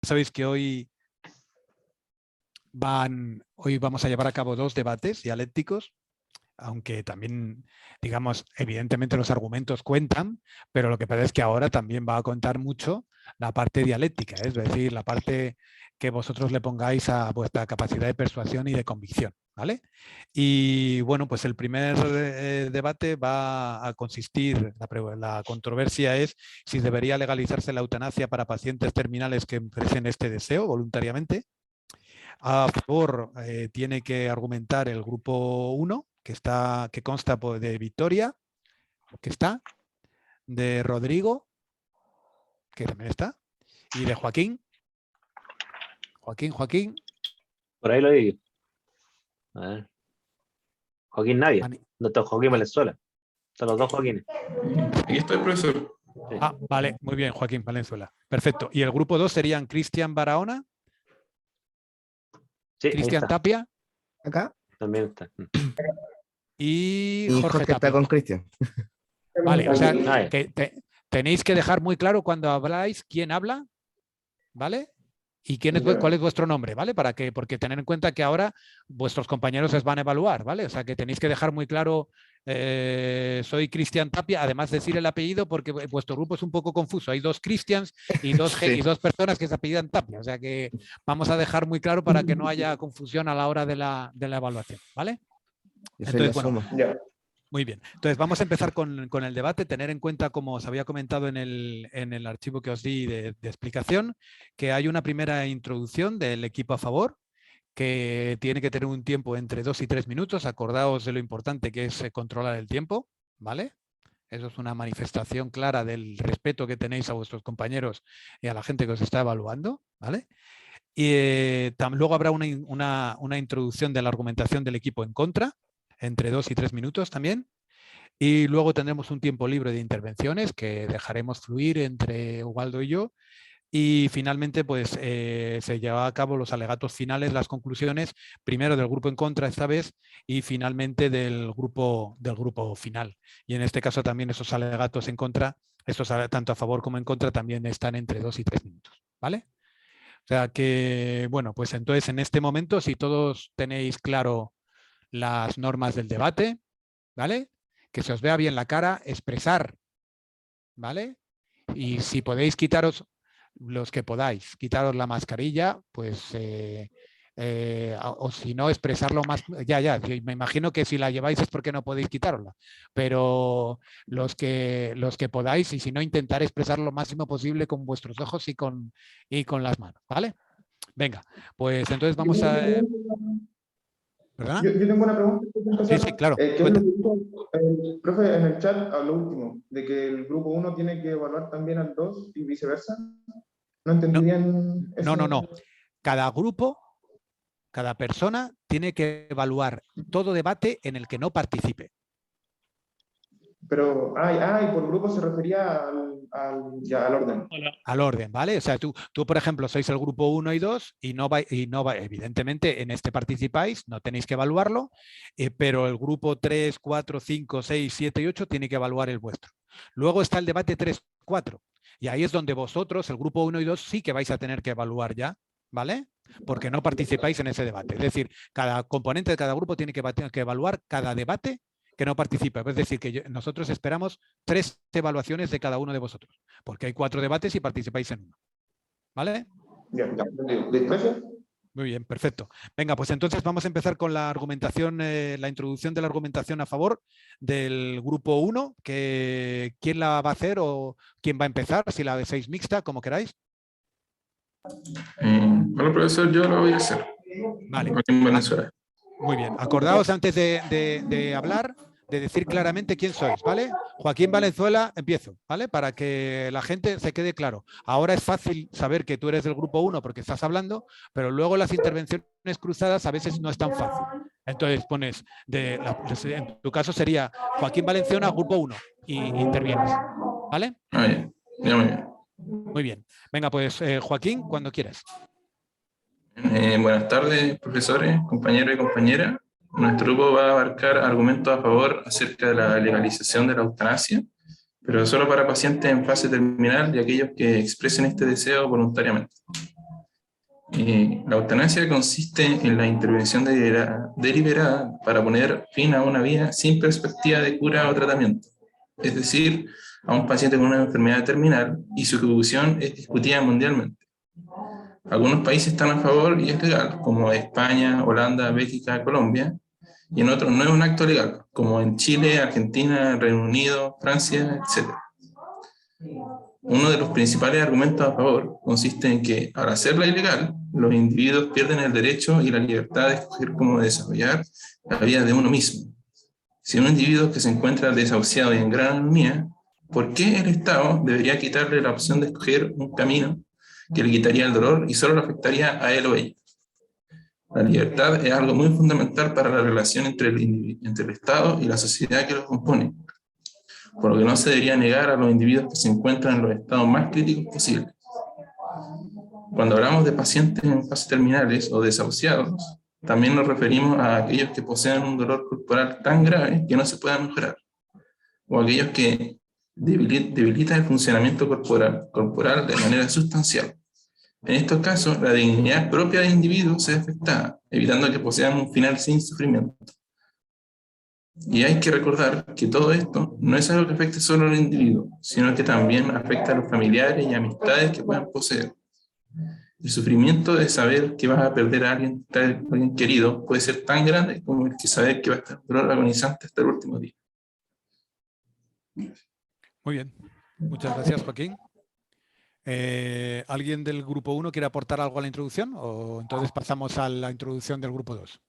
Sabéis que hoy vamos a llevar a cabo 2 debates dialécticos, aunque también, digamos, evidentemente los argumentos cuentan, pero lo que pasa es que ahora también va a contar mucho la parte dialéctica, es decir, la parte que vosotros le pongáis a vuestra capacidad de persuasión y de convicción, ¿vale? Y bueno, pues el primer debate va a consistir, la controversia es si debería legalizarse la eutanasia para pacientes terminales que expresen este deseo voluntariamente. A favor tiene que argumentar el grupo 1, que consta de Victoria, que está, de Rodrigo, que también está, y de Joaquín. Joaquín. Por ahí lo digo. A ver. Joaquín Navia. Doctor Joaquín Valenzuela. Son los 2 Joaquines. Aquí estoy, profesor. Ah, vale, muy bien, Joaquín Valenzuela. Perfecto. ¿Y el grupo 2 serían Cristian Barahona? Sí, Cristian Tapia. Acá. También está. Y Jorge Tapia. está con Cristian. Vale, o sea, que tenéis que dejar muy claro cuando habláis quién habla, ¿vale? Y cuál es vuestro nombre, ¿vale? Porque tener en cuenta que ahora vuestros compañeros os van a evaluar, ¿vale? O sea, que tenéis que dejar muy claro, soy Cristian Tapia, además decir el apellido porque vuestro grupo es un poco confuso. Hay 2 Cristians y 2 Sí. y 2 personas que se apellidan Tapia. O sea, que vamos a dejar muy claro para que no haya confusión a la hora de la evaluación, ¿vale? Entonces, bueno, muy bien. Entonces, vamos a empezar con el debate. Tener en cuenta, como os había comentado en el archivo que os di de explicación, que hay una primera introducción del equipo a favor, que tiene que tener un tiempo entre 2 y 3 minutos. Acordaos de lo importante que es controlar el tiempo, ¿vale? Eso es una manifestación clara del respeto que tenéis a vuestros compañeros y a la gente que os está evaluando, ¿vale? Y luego habrá una introducción de la argumentación del equipo en contra, entre 2 y 3 minutos también. Y luego tendremos un tiempo libre de intervenciones que dejaremos fluir entre Ubaldo y yo. Y finalmente, pues se lleva a cabo los alegatos finales, las conclusiones, primero del grupo en contra esta vez y finalmente del grupo final. Y en este caso también esos alegatos en contra, estos tanto a favor como en contra, también están entre 2 y 3 minutos, ¿vale? O sea que, bueno, pues entonces en este momento, si todos tenéis claro las normas del debate, ¿vale? Que se os vea bien la cara, expresar, ¿vale? Y si podéis quitaros, los que podáis, quitaros la mascarilla, pues, o si no, expresarlo más, ya, me imagino que si la lleváis es porque no podéis quitárosla, pero los que podáis, y si no, intentar expresar lo máximo posible con vuestros ojos y con las manos, ¿vale? Venga, pues entonces vamos a... ¿Verdad? Yo tengo una pregunta. Sí, claro. El profe en el chat a lo último, de que el grupo 1 tiene que evaluar también al 2 y viceversa. ¿No entendí bien eso? No. Cada grupo, cada persona tiene que evaluar todo debate en el que no participe. Pero, y por grupo se refería al orden. Al orden, ¿vale? O sea, tú, por ejemplo, sois el grupo 1 y 2 y no va, evidentemente, en este participáis, no tenéis que evaluarlo, pero el grupo 3, 4, 5, 6, 7 y 8 tiene que evaluar el vuestro. Luego está el debate 3, 4, y ahí es donde vosotros, el grupo 1 y 2, sí que vais a tener que evaluar ya, ¿vale? Porque no participáis en ese debate. Es decir, cada componente de cada grupo tiene que evaluar cada debate que no participa. Es decir, que nosotros esperamos 3 evaluaciones de cada uno de vosotros, porque hay 4 debates y participáis en uno. ¿Vale? Bien, gracias. Muy bien, perfecto. Venga, pues entonces vamos a empezar con la argumentación, la introducción de la argumentación a favor del grupo 1. ¿Quién la va a hacer o quién va a empezar? Si la deseáis mixta, como queráis. Bueno, profesor, yo lo voy a hacer. Vale. Joaquín Valenzuela. Muy bien. Acordaos antes de hablar, de decir claramente quién sois, ¿vale? Joaquín Valenzuela, empiezo, ¿vale? Para que la gente se quede claro. Ahora es fácil saber que tú eres del grupo 1 porque estás hablando, pero luego las intervenciones cruzadas a veces no es tan fácil. Entonces pones, en tu caso sería Joaquín Valenzuela, grupo 1, y intervienes, ¿vale? Ya muy bien. Muy bien. Venga, pues Joaquín, cuando quieras. Buenas tardes, profesores, compañeros y compañeras. Nuestro grupo va a abarcar argumentos a favor acerca de la legalización de la eutanasia, pero solo para pacientes en fase terminal y aquellos que expresen este deseo voluntariamente. La eutanasia consiste en la intervención deliberada para poner fin a una vida sin perspectiva de cura o tratamiento, es decir, a un paciente con una enfermedad terminal, y su ejecución es discutida mundialmente. Algunos países están a favor y es legal, como España, Holanda, Bélgica, Colombia, y en otros no es un acto legal, como en Chile, Argentina, Reino Unido, Francia, etc. Uno de los principales argumentos a favor consiste en que, al hacerla ilegal, los individuos pierden el derecho y la libertad de escoger cómo desarrollar la vida de uno mismo. Si un individuo que se encuentra desahuciado y en gran agonía, ¿por qué el Estado debería quitarle la opción de escoger un camino que le quitaría el dolor y solo le afectaría a él o ella? La libertad es algo muy fundamental para la relación entre el Estado y la sociedad que lo compone, por lo que no se debería negar a los individuos que se encuentran en los estados más críticos posibles. Cuando hablamos de pacientes en fases terminales o desahuciados, también nos referimos a aquellos que poseen un dolor corporal tan grave que no se pueda mejorar, o aquellos que debilitan el funcionamiento corporal de manera sustancial. En estos casos, la dignidad propia del individuo se ve afectada, evitando que posean un final sin sufrimiento. Y hay que recordar que todo esto no es algo que afecte solo al individuo, sino que también afecta a los familiares y amistades que puedan poseer. El sufrimiento de saber que vas a perder a alguien querido puede ser tan grande como el que saber que va a estar en dolor agonizante hasta el último día. Muy bien. Muchas gracias, Joaquín. ¿Alguien del grupo 1 quiere aportar algo a la introducción? ¿O entonces pasamos a la introducción del grupo 2?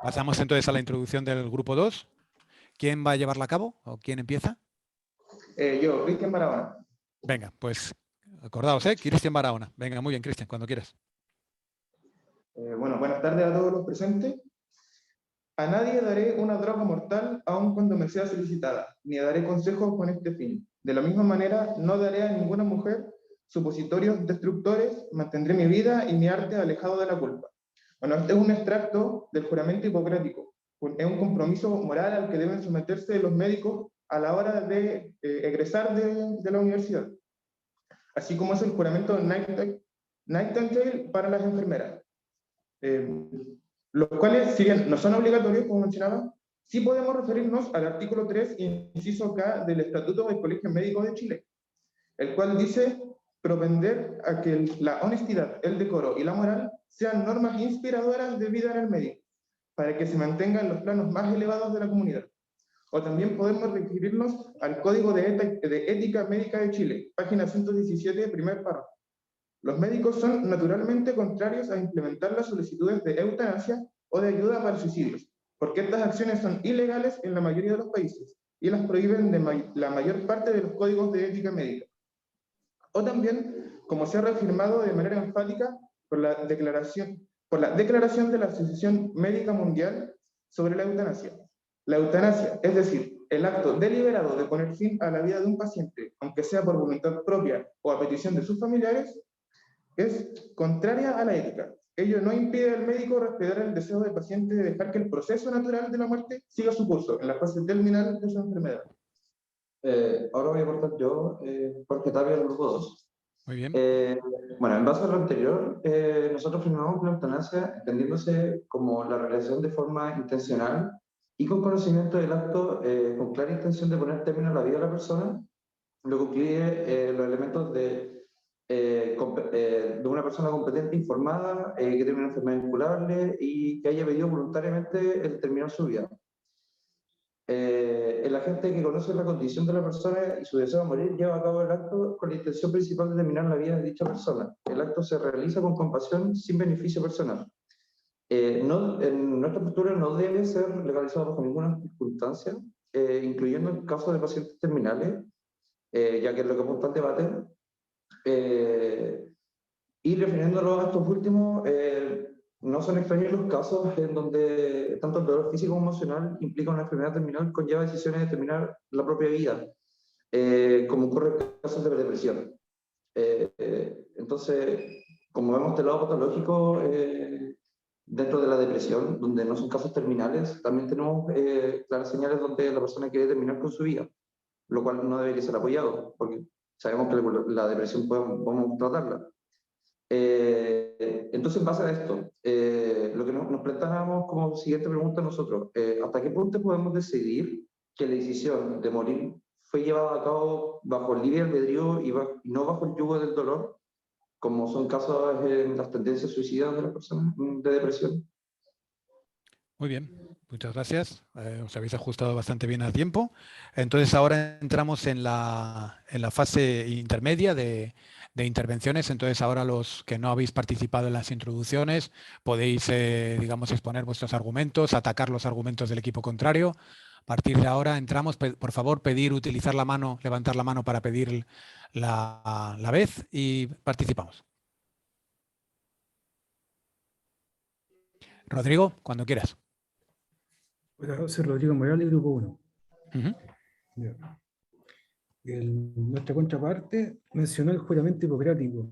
Pasamos entonces a la introducción del grupo 2. ¿Quién va a llevarla a cabo? ¿O quién empieza? Yo, Cristian Barahona. Venga, pues acordaos, Cristian Barahona. Venga, muy bien, Cristian, cuando quieras. Bueno, buenas tardes a todos los presentes. A nadie daré una droga mortal aun cuando me sea solicitada, ni daré consejos con este fin. De la misma manera, no daré a ninguna mujer supositorios destructores, mantendré mi vida y mi arte alejado de la culpa. Bueno, este es un extracto del juramento hipocrático. Es un compromiso moral al que deben someterse los médicos a la hora de egresar de la universidad. Así como es el juramento Nightingale para las enfermeras. Los cuales, si bien no son obligatorios, como mencionaba, sí podemos referirnos al artículo 3, inciso K, del Estatuto del Colegio Médico de Chile, el cual dice propender a que la honestidad, el decoro y la moral sean normas inspiradoras de vida en el medio, para que se mantengan los planos más elevados de la comunidad. O también podemos referirnos al Código de Ética Médica de Chile, página 117, primer párrafo. Los médicos son naturalmente contrarios a implementar las solicitudes de eutanasia o de ayuda para suicidios, porque estas acciones son ilegales en la mayoría de los países y las prohíben de la mayor parte de los códigos de ética médica. O también, como se ha reafirmado de manera enfática por la declaración de la Asociación Médica Mundial sobre la eutanasia. La eutanasia, es decir, el acto deliberado de poner fin a la vida de un paciente, aunque sea por voluntad propia o a petición de sus familiares, es contraria a la ética. Ello no impide al médico respetar el deseo del paciente de dejar que el proceso natural de la muerte siga su curso en la fase terminal de su enfermedad. Ahora voy a aportar yo, Jorge Tapia, del grupo 2. Muy bien. Bueno, en base a lo anterior, nosotros firmamos la eutanasia entendiéndose como la realización de forma intencional y con conocimiento del acto, con clara intención de poner término a la vida de la persona, lo que incluye los elementos de una persona competente, informada, que tiene una enfermedad incurable y que haya pedido voluntariamente el terminar su vida. El agente que conoce la condición de la persona y su deseo de morir lleva a cabo el acto con la intención principal de terminar la vida de dicha persona. El acto se realiza con compasión, sin beneficio personal. En nuestra postura no debe ser legalizado bajo ninguna circunstancia, incluyendo en casos de pacientes terminales, ya que es lo que apunta al debate. Y refiriéndolo a estos últimos, no son extraños los casos en donde tanto el dolor físico como emocional implica una enfermedad terminal, conlleva decisiones de terminar la propia vida, como ocurre en casos de depresión. Entonces, como vemos del lado patológico, dentro de la depresión, donde no son casos terminales, también tenemos claras señales donde la persona quiere terminar con su vida, lo cual no debería ser apoyado, porque sabemos que la depresión podemos tratarla. Entonces, en base a esto, lo que nos planteábamos como siguiente pregunta nosotros, ¿hasta qué punto podemos decidir que la decisión de morir fue llevada a cabo bajo el libre albedrío y no bajo el yugo del dolor, como son casos en las tendencias suicidas de las personas de depresión? Muy bien, muchas gracias. Os habéis ajustado bastante bien a tiempo. Entonces ahora entramos en la fase intermedia de intervenciones. Entonces ahora los que no habéis participado en las introducciones podéis, digamos, exponer vuestros argumentos, atacar los argumentos del equipo contrario. A partir de ahora entramos, por favor, utilizar la mano, levantar la mano para pedir la vez y participamos. Rodrigo, cuando quieras. Hola, soy Rodrigo Morales, Grupo 1. Uh-huh. Nuestra contraparte mencionó el juramento hipocrático,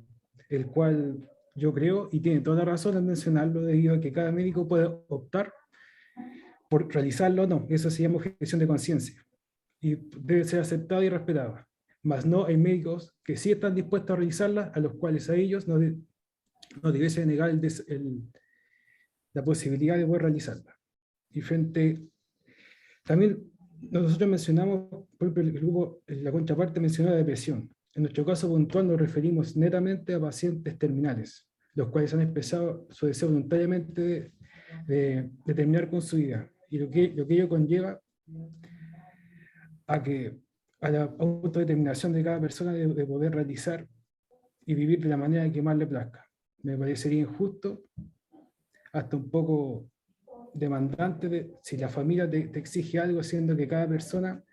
el cual yo creo, y tiene toda la razón al mencionarlo, debido a que cada médico puede optar por realizarlo o no. Eso se llama objeción de conciencia y debe ser aceptada y respetada. Mas no hay médicos que sí están dispuestos a realizarla, a los cuales a ellos no debiese negar la posibilidad de poder realizarla. Y también nosotros mencionamos, por ejemplo, el grupo, la contraparte mencionó la depresión. En nuestro caso puntual nos referimos netamente a pacientes terminales, los cuales han expresado su deseo voluntariamente de terminar con su vida. Y lo que ello conlleva a la autodeterminación de cada persona de poder realizar y vivir de la manera que más le plazca. Me parecería injusto, hasta un poco demandante, si la familia te exige algo, siendo que cada persona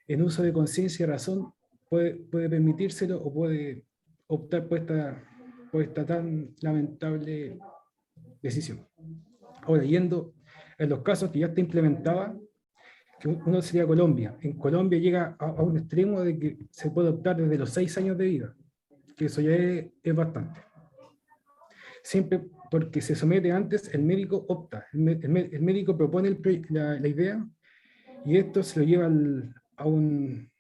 en uso de conciencia y razón puede permitírselo o puede optar por esta tan lamentable decisión. Ahora, yendo en los casos que ya está implementada, que uno sería Colombia. En Colombia llega a un extremo de que se puede optar desde los 6 años de vida, que eso ya es bastante. Siempre porque se somete antes, el médico opta, el médico propone la idea y esto se lo lleva a un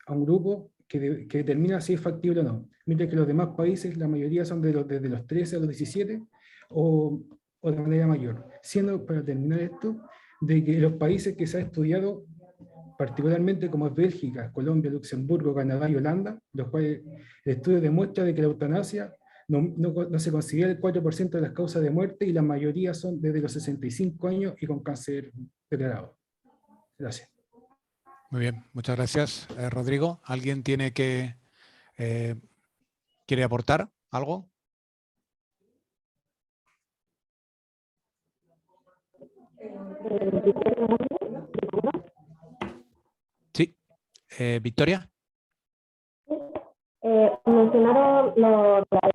grupo que determina si es factible o no. Mientras que los demás países, la mayoría son desde los 13 a los 17 o de manera mayor. Siendo, para terminar esto, de que los países que se ha estudiado, particularmente como es Bélgica, Colombia, Luxemburgo, Canadá y Holanda, los cuales el estudio demuestra de que la eutanasia no se considera el 4% de las causas de muerte y la mayoría son desde los 65 años y con cáncer declarado. Gracias. Muy bien, muchas gracias, Rodrigo. ¿Alguien quiere aportar algo? Sí. Victoria. Mencionaron lo de la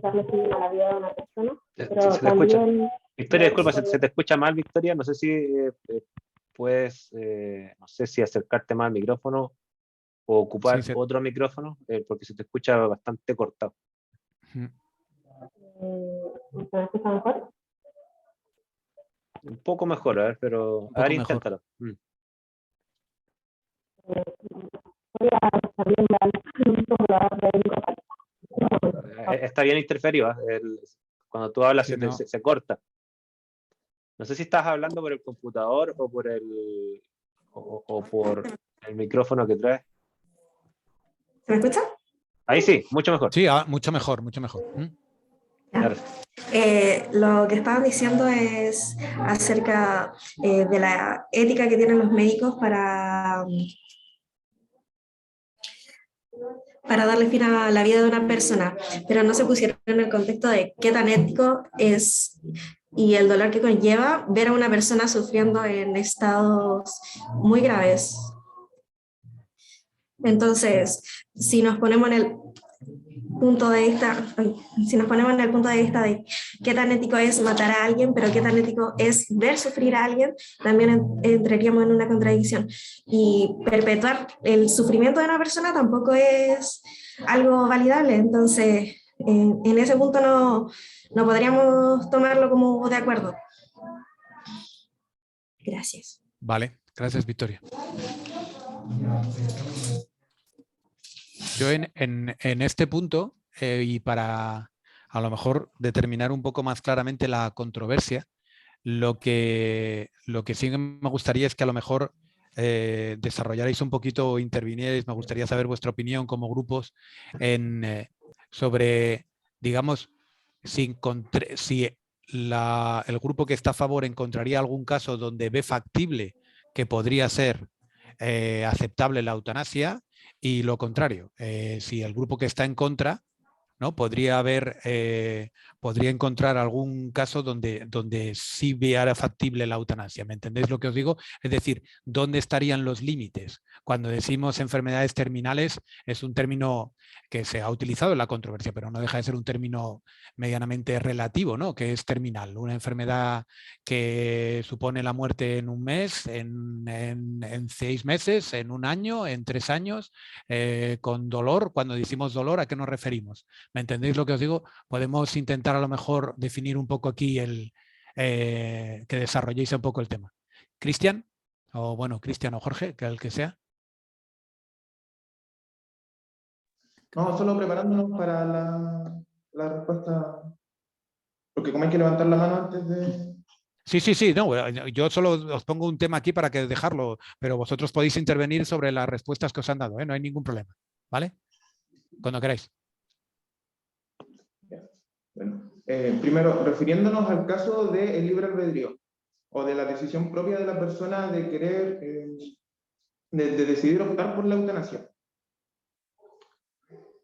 darle fin a la vida de una persona, pero se también... escucha. Victoria, disculpa, se te escucha mal, Victoria. No sé si puedes, no sé si acercarte más al micrófono o ocupar otro micrófono, porque se te escucha bastante cortado. ¿Se me escucha mejor? Un poco mejor, a ver, pero a ver, inténtalo. Está bien interferido, cuando tú hablas se corta. No sé si estás hablando por el computador o por el micrófono que traes. ¿Se me escucha? Ahí sí, mucho mejor. Sí, mucho mejor, mucho mejor. Claro. Lo que estaban diciendo es acerca de la ética que tienen los médicos para darle fin a la vida de una persona, pero no se pusieron en el contexto de qué tan ético es y el dolor que conlleva ver a una persona sufriendo en estados muy graves. Entonces, si nos ponemos en el punto de vista de qué tan ético es matar a alguien, pero qué tan ético es ver sufrir a alguien, también entraríamos en una contradicción. Y perpetuar el sufrimiento de una persona tampoco es algo validable. Entonces, en ese punto no podríamos tomarlo como de acuerdo. Gracias. Vale, gracias, Victoria. Yo en este punto y para a lo mejor determinar un poco más claramente la controversia, lo que sí me gustaría es que a lo mejor desarrollarais un poquito o intervinierais, me gustaría saber vuestra opinión como grupos sobre, digamos, si el grupo que está a favor encontraría algún caso donde ve factible que podría ser aceptable la eutanasia, y lo contrario, si el grupo que está en contra, ¿no? Podría encontrar algún caso donde sí viera factible la eutanasia. ¿Me entendéis lo que os digo? Es decir, ¿dónde estarían los límites? Cuando decimos enfermedades terminales, es un término que se ha utilizado en la controversia, pero no deja de ser un término medianamente relativo, ¿no? Que es terminal. Una enfermedad que supone la muerte en un mes, en 6 meses, en un año, en 3 años, con dolor. Cuando decimos dolor, ¿a qué nos referimos? ¿Me entendéis lo que os digo? Podemos intentar a lo mejor definir un poco aquí que desarrolléis un poco el tema. Cristian, o bueno, Cristian o Jorge, que el que sea. No, solo preparándonos para la respuesta, porque como hay que levantar la mano antes de... Sí, no, yo solo os pongo un tema aquí para que dejarlo, pero vosotros podéis intervenir sobre las respuestas que os han dado, ¿eh? No hay ningún problema, ¿vale? Cuando queráis. Bueno, primero, refiriéndonos al caso del libre albedrío o de la decisión propia de la persona de querer, de decidir optar por la eutanasia.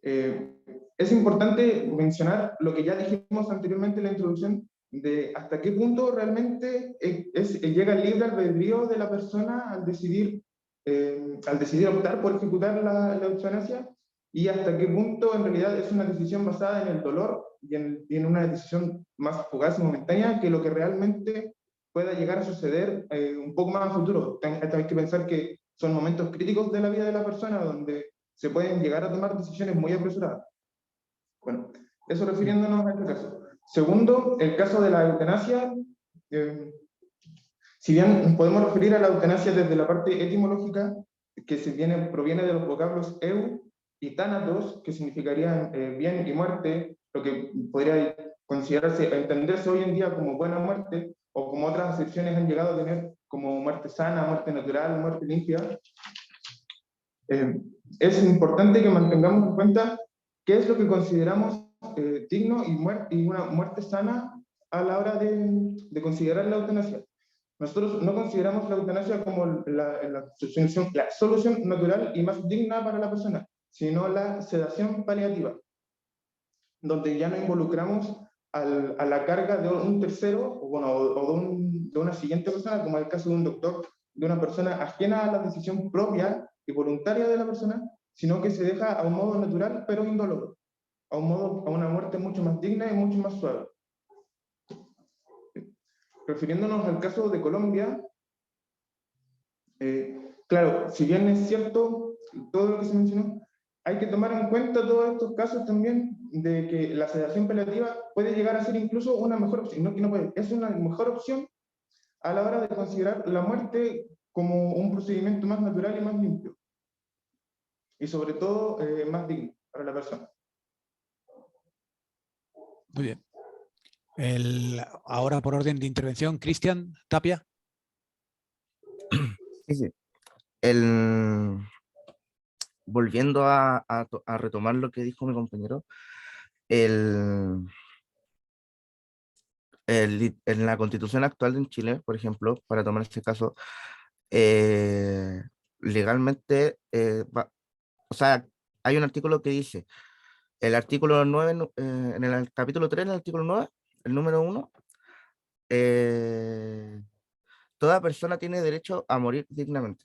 Es importante mencionar lo que ya dijimos anteriormente en la introducción, de hasta qué punto realmente llega el libre albedrío de la persona al decidir optar por ejecutar la eutanasia, y hasta qué punto en realidad es una decisión basada en el dolor y en una decisión más fugaz y momentánea que lo que realmente pueda llegar a suceder un poco más a futuro. Hay que pensar que son momentos críticos de la vida de la persona donde se pueden llegar a tomar decisiones muy apresuradas. Bueno, eso refiriéndonos a este caso. Segundo, el caso de la eutanasia. Si bien podemos referir a la eutanasia desde la parte etimológica, que proviene de los vocablos eu y thanatos, que significarían bien y muerte, lo que podría considerarse, entenderse hoy en día como buena muerte, o como otras acepciones han llegado a tener, como muerte sana, muerte natural, muerte limpia. Es importante que mantengamos en cuenta qué es lo que consideramos digno y una muerte sana a la hora de considerar la eutanasia. Nosotros no consideramos la eutanasia como la solución natural y más digna para la persona, sino la sedación paliativa, donde ya no involucramos a la carga de un tercero o de una siguiente persona, como es el caso de un doctor, de una persona ajena a la decisión propia y voluntaria de la persona, sino que se deja a un modo natural pero indoloro, a una muerte mucho más digna y mucho más suave. Refiriéndonos al caso de Colombia, claro, si bien es cierto todo lo que se mencionó, hay que tomar en cuenta todos estos casos también de que la sedación paliativa puede llegar a ser incluso una mejor opción, no que no puede, es una mejor opción a la hora de considerar la muerte como un procedimiento más natural y más limpio. Y sobre todo, más digno para la persona. Muy bien. Ahora por orden de intervención, Cristian Tapia. Sí. Volviendo a retomar lo que dijo mi compañero, en la Constitución actual en Chile, por ejemplo, para tomar este caso, legalmente, o sea, hay un artículo que dice, el artículo 9, en el capítulo 3, el artículo 9, el número 1, toda persona tiene derecho a morir dignamente.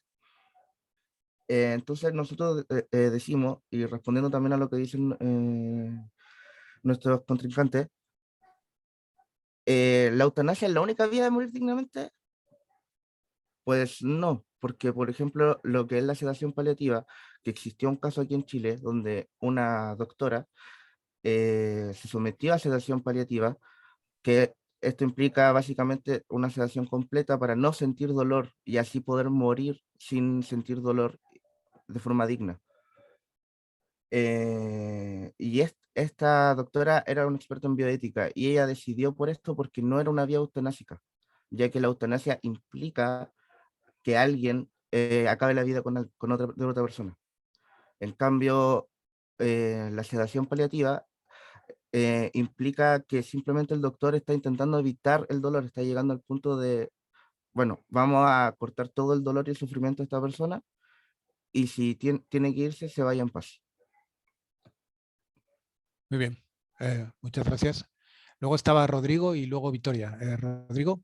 Entonces nosotros decimos, y respondiendo también a lo que dicen nuestros contrincantes, ¿la eutanasia es la única vía de morir dignamente? Pues no, porque por ejemplo lo que es la sedación paliativa, que existió un caso aquí en Chile donde una doctora se sometió a sedación paliativa, que esto implica básicamente una sedación completa para no sentir dolor y así poder morir sin sentir dolor de forma digna. Y esta doctora era una experta en bioética y ella decidió por esto porque no era una vía eutanásica, ya que la eutanasia implica que alguien acabe la vida con otra persona. En cambio, la sedación paliativa implica que simplemente el doctor está intentando evitar el dolor, está llegando al punto de, bueno, vamos a cortar todo el dolor y el sufrimiento de esta persona y si tiene que irse, se vaya en paz. Muy bien, muchas gracias. Luego estaba Rodrigo y luego Victoria. Rodrigo.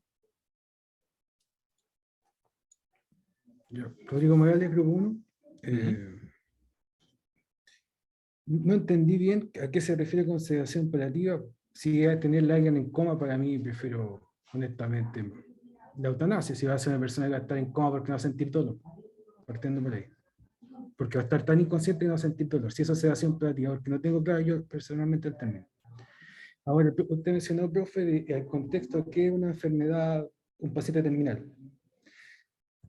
Rodrigo Morales, Grupo 1. No entendí bien a qué se refiere con sedación paliativa. Si es tenerla a alguien en coma, para mí prefiero, honestamente, la eutanasia. Si va a ser una persona que va a estar en coma porque no va a sentir dolor, partiendo por ahí. Porque va a estar tan inconsciente que no va a sentir dolor. Si eso es sedación paliativa, porque no tengo claro yo personalmente el término. Ahora, usted mencionó, profe, el contexto que es una enfermedad, un paciente terminal.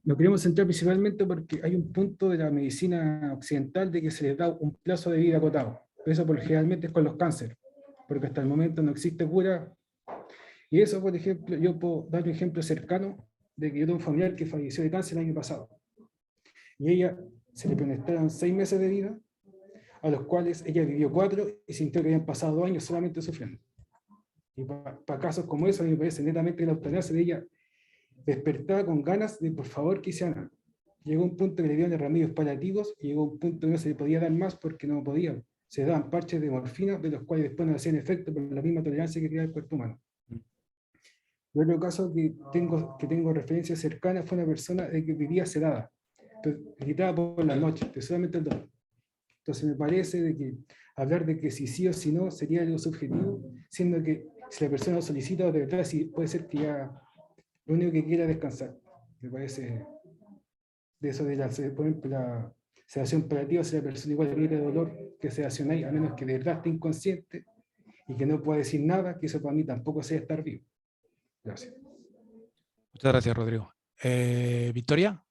Nos queremos centrar principalmente porque hay un punto de la medicina occidental de que se les da un plazo de vida acotado. Eso generalmente es con los cánceres, porque hasta el momento no existe cura. Y eso, por ejemplo, yo puedo dar un ejemplo cercano de que yo tengo un familiar que falleció de cáncer el año pasado. Y ella se le pronosticaron 6 meses de vida, a los cuales ella vivió 4 y sintió que habían pasado 2 años solamente sufriendo. Y para casos como eso, a mí me parece netamente que la eutanasia de ella despertaba con ganas de por favor que hicieran algo. Llegó un punto que le dieron remedios paliativos y llegó un punto que no se le podía dar más porque no podían. Se daban parches de morfina, de los cuales después no hacían efecto por la misma tolerancia que tenía el cuerpo humano. El otro caso que tengo referencia cercana fue una persona que vivía sedada, gritada por la noche, de solamente el dolor. Entonces me parece de que hablar de que si sí o si no sería algo subjetivo, siendo que si la persona lo solicita, de verdad sí puede ser que ya lo único que quiera es descansar. Me parece de eso de por ejemplo, la sedación paliativa, si la persona igual tiene dolor que sedación hay, a menos que de verdad esté inconsciente y que no pueda decir nada, que eso para mí tampoco sea estar vivo. Gracias. Muchas gracias, Rodrigo. Victoria.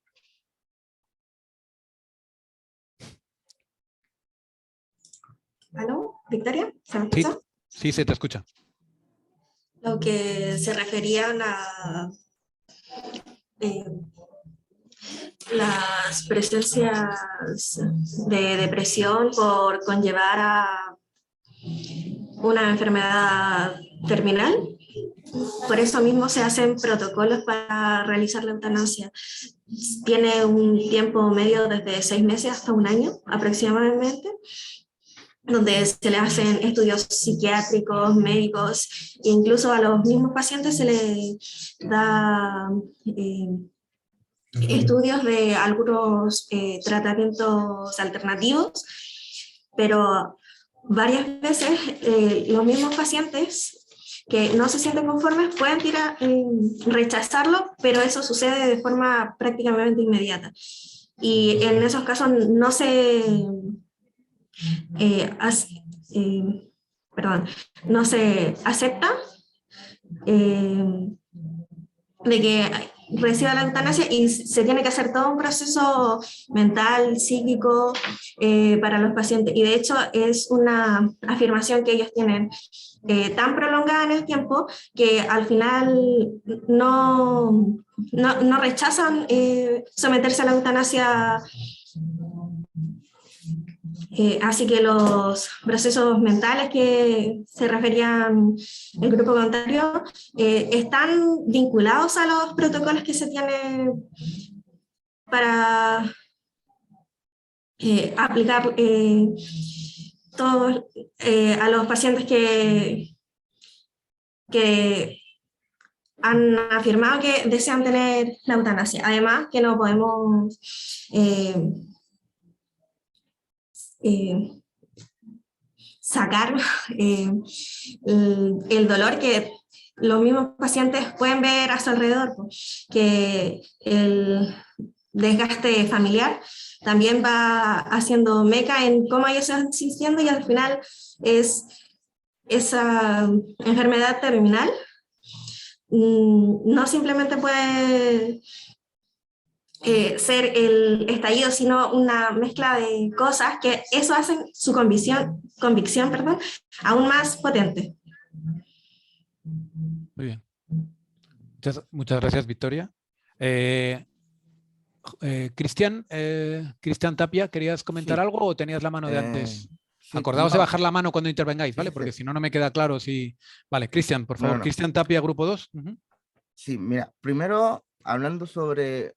¿Aló? ¿Victoria? ¿Se me escucha? Sí, se te escucha. Lo que se refería a las presencias de depresión por conllevar a una enfermedad terminal. Por eso mismo se hacen protocolos para realizar la eutanasia. Tiene un tiempo medio desde 6 meses hasta 1 año aproximadamente, donde se le hacen estudios psiquiátricos, médicos, e incluso a los mismos pacientes se les da estudios de algunos tratamientos alternativos, pero varias veces los mismos pacientes que no se sienten conformes pueden rechazarlo, pero eso sucede de forma prácticamente inmediata. Y en esos casos no se... no se acepta de que reciba la eutanasia y se tiene que hacer todo un proceso mental, psíquico para los pacientes. Y de hecho es una afirmación que ellos tienen tan prolongada en el tiempo que al final no rechazan someterse a la eutanasia. Así que los procesos mentales que se referían el grupo contrario están vinculados a los protocolos que se tienen para aplicar todos a los pacientes que han afirmado que desean tener la eutanasia. Además, que no podemos sacar el dolor que los mismos pacientes pueden ver a su alrededor, que el desgaste familiar también va haciendo meca en cómo ellos se van sintiendo y al final es esa enfermedad terminal. No simplemente puede ser el estallido, sino una mezcla de cosas que eso hacen su convicción, perdón, aún más potente. Muy bien. Muchas gracias, Victoria. Cristian Tapia, ¿querías comentar algo o tenías la mano de antes? Sí, Acordaos de bajar la mano cuando intervengáis, ¿vale? Porque si no, no me queda claro si... Vale, Cristian, por favor. Cristian Tapia, grupo 2. Sí, mira, primero, hablando sobre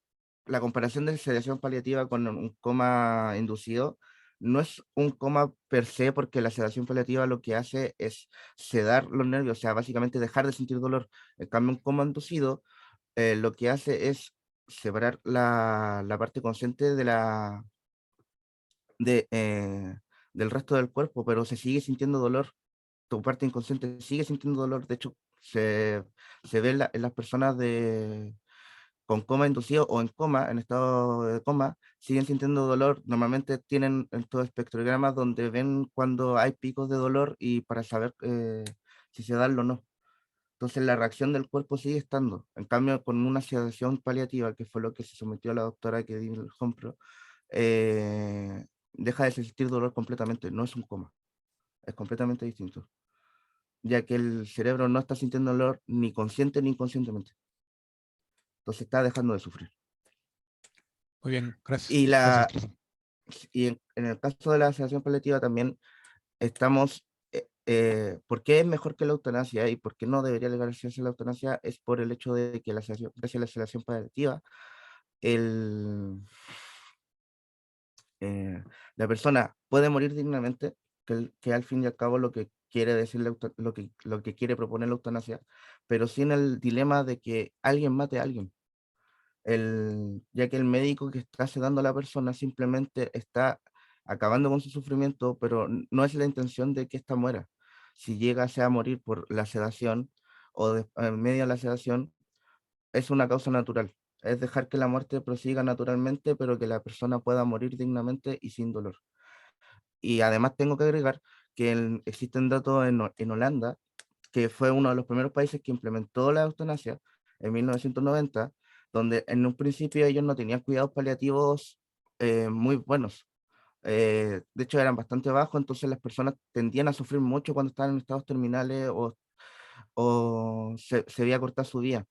la comparación de sedación paliativa con un coma inducido, no es un coma per se, porque la sedación paliativa lo que hace es sedar los nervios, o sea, básicamente dejar de sentir dolor. En cambio, un coma inducido lo que hace es separar la parte consciente del resto del cuerpo, pero se sigue sintiendo dolor. Tu parte inconsciente sigue sintiendo dolor. De hecho, se ve en las personas con coma inducido o en coma, en estado de coma, siguen sintiendo dolor. Normalmente tienen estos espectrogramas donde ven cuando hay picos de dolor y para saber si se dan o no. Entonces la reacción del cuerpo sigue estando. En cambio, con una sedación paliativa, que fue lo que se sometió a la doctora que dio el ejemplo, deja de sentir dolor completamente. No es un coma. Es completamente distinto, ya que el cerebro no está sintiendo dolor ni consciente ni inconscientemente. Entonces está dejando de sufrir. Muy bien, gracias. Y en el caso de la sedación paliativa también estamos, ¿por qué es mejor que la eutanasia y por qué no debería legalizarse la eutanasia? Es por el hecho de que gracias a la sedación paliativa, la persona puede morir dignamente, que al fin y al cabo lo que quiere decir lo que quiere proponer la eutanasia, pero sin el dilema de que alguien mate a alguien. Ya que el médico que está sedando a la persona simplemente está acabando con su sufrimiento, pero no es la intención de que ésta muera. Si llegase a morir por la sedación o en medio de la sedación, es una causa natural. Es dejar que la muerte prosiga naturalmente, pero que la persona pueda morir dignamente y sin dolor. Y además tengo que agregar que existen datos en Holanda, que fue uno de los primeros países que implementó la eutanasia en 1990, donde en un principio ellos no tenían cuidados paliativos muy buenos. De hecho, eran bastante bajos, entonces las personas tendían a sufrir mucho cuando estaban en estados terminales o se veía cortar su vida.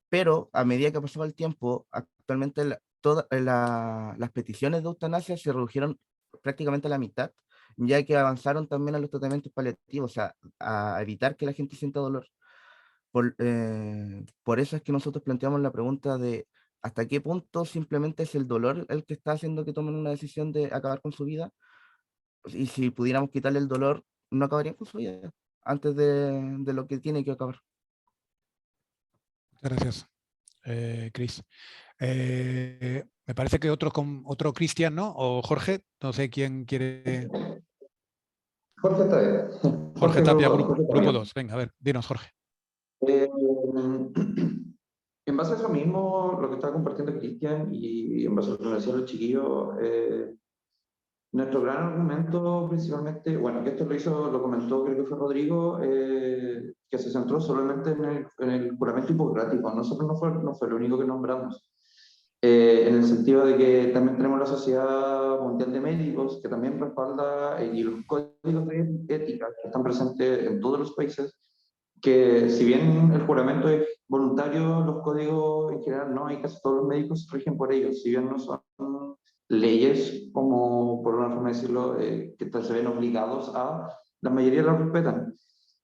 Pero a medida que pasaba el tiempo, actualmente todas las peticiones de eutanasia se redujeron prácticamente a la mitad, ya que avanzaron también a los tratamientos paliativos, o sea, a evitar que la gente sienta dolor. Por eso es que nosotros planteamos la pregunta de hasta qué punto simplemente es el dolor el que está haciendo que tomen una decisión de acabar con su vida, y si pudiéramos quitarle el dolor, no acabarían con su vida antes de lo que tiene que acabar. Gracias, Cris. Me parece que otro Cristian, ¿no? O Jorge, no sé quién quiere. Jorge está bien. Jorge Tapia, grupo 2. Venga, a ver, dinos, Jorge. En base a eso mismo, lo que estaba compartiendo Cristian y en base a lo que decían los chiquillos, nuestro gran argumento principalmente, bueno, que esto lo comentó, creo que fue Rodrigo, que se centró solamente en el juramento hipocrático. Nosotros no fue lo único que nombramos. En el sentido de que también tenemos la Sociedad Mundial de Médicos, que también respalda, y los códigos de ética que están presentes en todos los países, que si bien el juramento es voluntario, los códigos en general no, y casi todos los médicos se rigen por ellos, si bien no son leyes, como por una forma de decirlo, que se ven obligados a, la mayoría las respetan.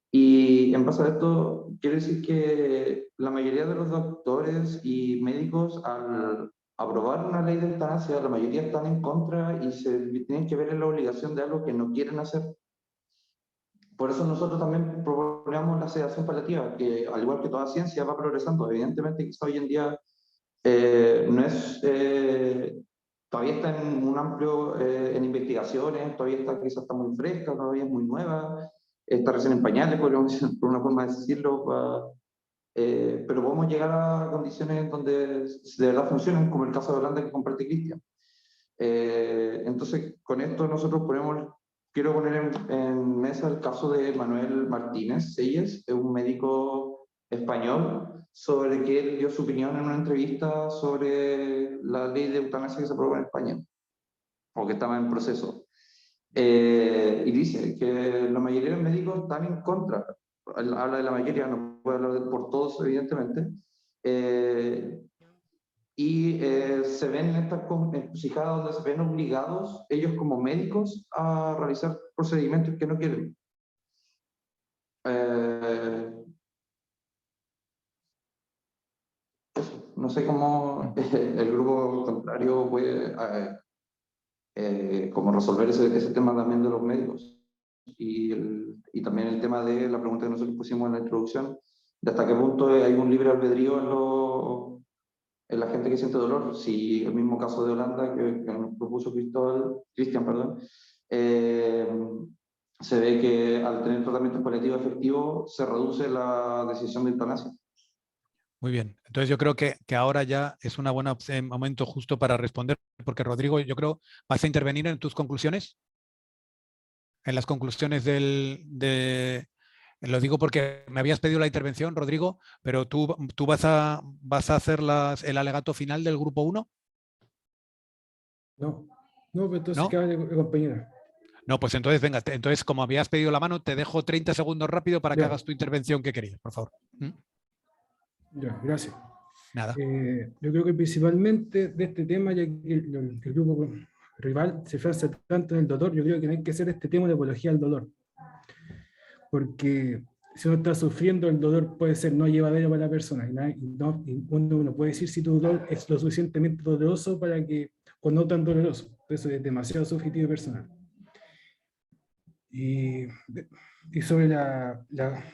Y en base a esto, quiero decir que la mayoría de los doctores y médicos, al aprobar una ley de eutanasia, la mayoría están en contra y se tienen que ver en la obligación de algo que no quieren hacer. Por eso nosotros también proponemos la sedación paliativa, que al igual que toda ciencia va progresando. Evidentemente, quizá hoy en día no es, todavía está en un amplio, en investigaciones, todavía está, quizás está muy fresca, todavía es muy nueva, está recién en pañales, podríamos decir, por una forma de decirlo, pero podemos llegar a condiciones donde de verdad funcionen, como el caso de Holanda que comparte Cristian. Entonces, con esto nosotros quiero poner en mesa el caso de Manuel Martínez Selles, un médico español, sobre que él dio su opinión en una entrevista sobre la ley de eutanasia que se aprobó en España, o que estaba en proceso. Y dice que la mayoría de los médicos están en contra. Habla de la mayoría, no puede hablar por todos, evidentemente. Se ven en estas encrucijadas donde se ven obligados ellos como médicos a realizar procedimientos que no quieren. No sé cómo el grupo contrario puede cómo resolver ese tema también de los médicos. Y también el tema de la pregunta que nosotros pusimos en la introducción, de hasta qué punto hay un libre albedrío en la gente que siente dolor. Si el mismo caso de Holanda que nos propuso Cristian, se ve que al tener tratamiento paliativo efectivo se reduce la decisión de eutanasia. Muy bien. Entonces yo creo que ahora ya es un buen momento justo para responder, porque Rodrigo, yo creo, ¿vas a intervenir en tus conclusiones? En las conclusiones lo digo porque me habías pedido la intervención, Rodrigo, pero tú vas a hacer el alegato final del grupo 1. No, pero entonces ¿No? que hable el compañero. No, pues entonces, venga, entonces como habías pedido la mano, te dejo 30 segundos rápido para que Ya. hagas tu intervención que querías, por favor. Ya, gracias. Nada. Yo creo que principalmente de este tema, ya que el grupo rival se frasa tanto en el dolor, yo creo que no hay que hacer este tema de apología al dolor. Porque si uno está sufriendo, el dolor puede ser no llevadero para la persona. Y uno no puede decir si tu dolor es lo suficientemente doloroso o no tan doloroso. Eso es demasiado subjetivo y personal. Y sobre la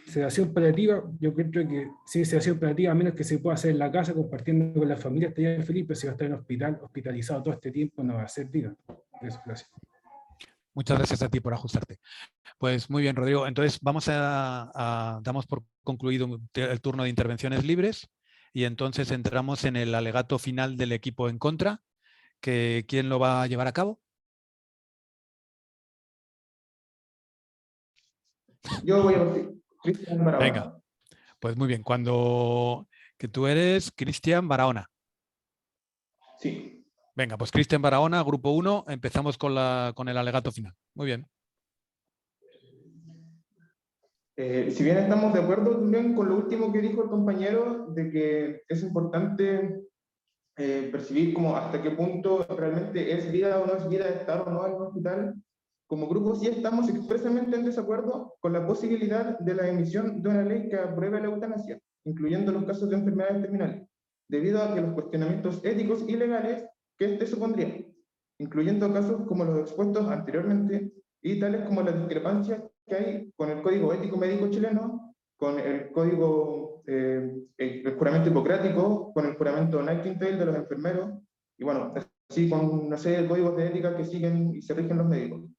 sedación paliativa, yo creo que sin sedación paliativa, a menos que se pueda hacer en la casa compartiendo con la familia, estaría feliz, pero si va a estar en hospital, hospitalizado todo este tiempo, no va a ser vida. Eso, gracias. Muchas gracias a ti por ajustarte. Pues muy bien, Rodrigo. Entonces damos por concluido el turno de intervenciones libres y entonces entramos en el alegato final del equipo en contra. ¿Quién lo va a llevar a cabo? Yo voy a decir, Cristian Barahona. Venga, pues muy bien. Que tú eres Cristian Barahona. Sí. Venga, pues Cristian Barahona, grupo 1, empezamos con el alegato final. Muy bien. Si bien estamos de acuerdo también con lo último que dijo el compañero, de que es importante percibir como hasta qué punto realmente es vida o no es vida estar o no en un hospital, como grupo sí estamos expresamente en desacuerdo con la posibilidad de la emisión de una ley que apruebe la eutanasia, incluyendo los casos de enfermedades terminales, debido a que los cuestionamientos éticos y legales que este supondría, incluyendo casos como los expuestos anteriormente y tales como las discrepancias que hay con el Código Ético Médico chileno, con el Código, el juramento hipocrático, con el juramento Nightingale de los enfermeros, y bueno, así con una serie de códigos de ética que siguen y se rigen los médicos,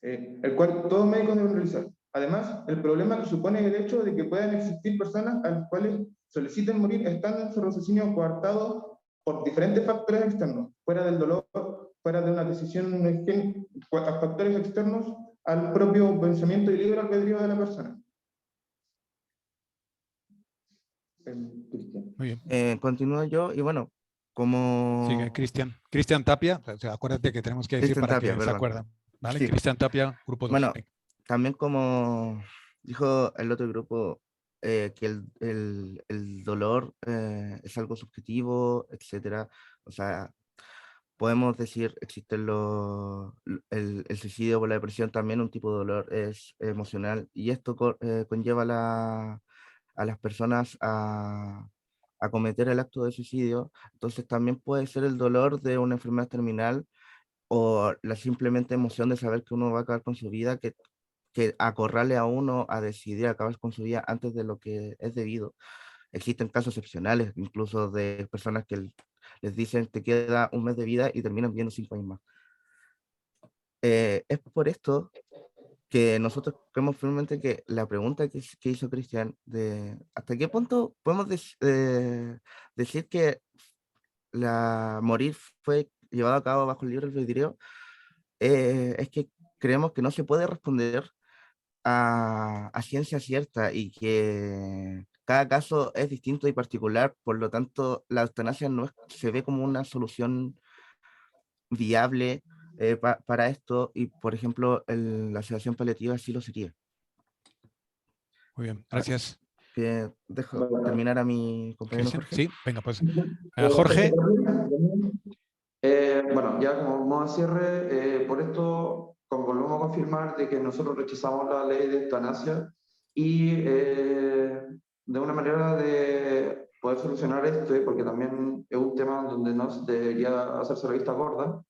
el cual todos médicos deben realizar. Además, el problema que supone el hecho de que puedan existir personas a las cuales soliciten morir estando en su raciocinio coartado por diferentes factores externos, fuera del dolor, fuera de una decisión, factores externos al propio pensamiento y libre albedrío de la persona. Muy bien. Continúo yo y bueno, como... Sigue Cristian. Cristian Tapia, o sea, acuérdate que tenemos que decir Cristian para Tapia, que se acuerdan. ¿Vale? Sí. Cristian Tapia, grupo 2. Bueno, también como dijo el otro grupo, que el dolor es algo subjetivo, etcétera. O sea, podemos decir, existe el suicidio por la depresión, también un tipo de dolor es emocional, y esto conlleva a las personas a cometer el acto de suicidio. Entonces también puede ser el dolor de una enfermedad terminal o la simplemente emoción de saber que uno va a acabar con su vida, que acorrale a uno a decidir acabar con su vida antes de lo que es debido. Existen casos excepcionales, incluso de personas que les dicen te queda un mes de vida y terminan viviendo 5 años más. Es por esto que nosotros creemos firmemente que la pregunta que hizo Cristian, de hasta qué punto podemos decir que morir fue llevado a cabo bajo el libre albedrío, es que creemos que no se puede responder a ciencia cierta y que cada caso es distinto y particular, por lo tanto, la eutanasia no se ve como una solución viable para esto, y por ejemplo, la sedación paliativa sí lo sería. Muy bien, gracias. Dejo terminar a mi compañero Jorge. Sí, venga, pues Jorge. Bueno, ya como modo de cierre, por esto volvemos a confirmar de que nosotros rechazamos la ley de eutanasia y de una manera de poder solucionar esto, porque también es un tema donde no debería hacerse la vista gorda,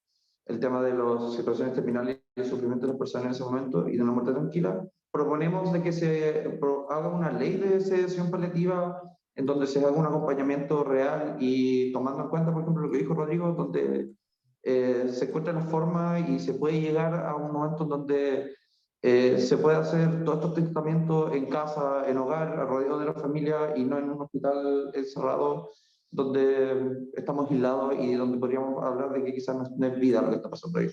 el tema de las situaciones terminales y el sufrimiento de las personas en ese momento y de una muerte tranquila, proponemos de que se haga una ley de sedación paliativa en donde se haga un acompañamiento real y tomando en cuenta, por ejemplo, lo que dijo Rodrigo, donde se encuentra la forma y se puede llegar a un momento en donde se puede hacer todos estos tratamientos en casa, en hogar, rodeado de la familia y no en un hospital encerrado donde estamos aislados y donde podríamos hablar de que quizás no es vida lo que está pasando ahí.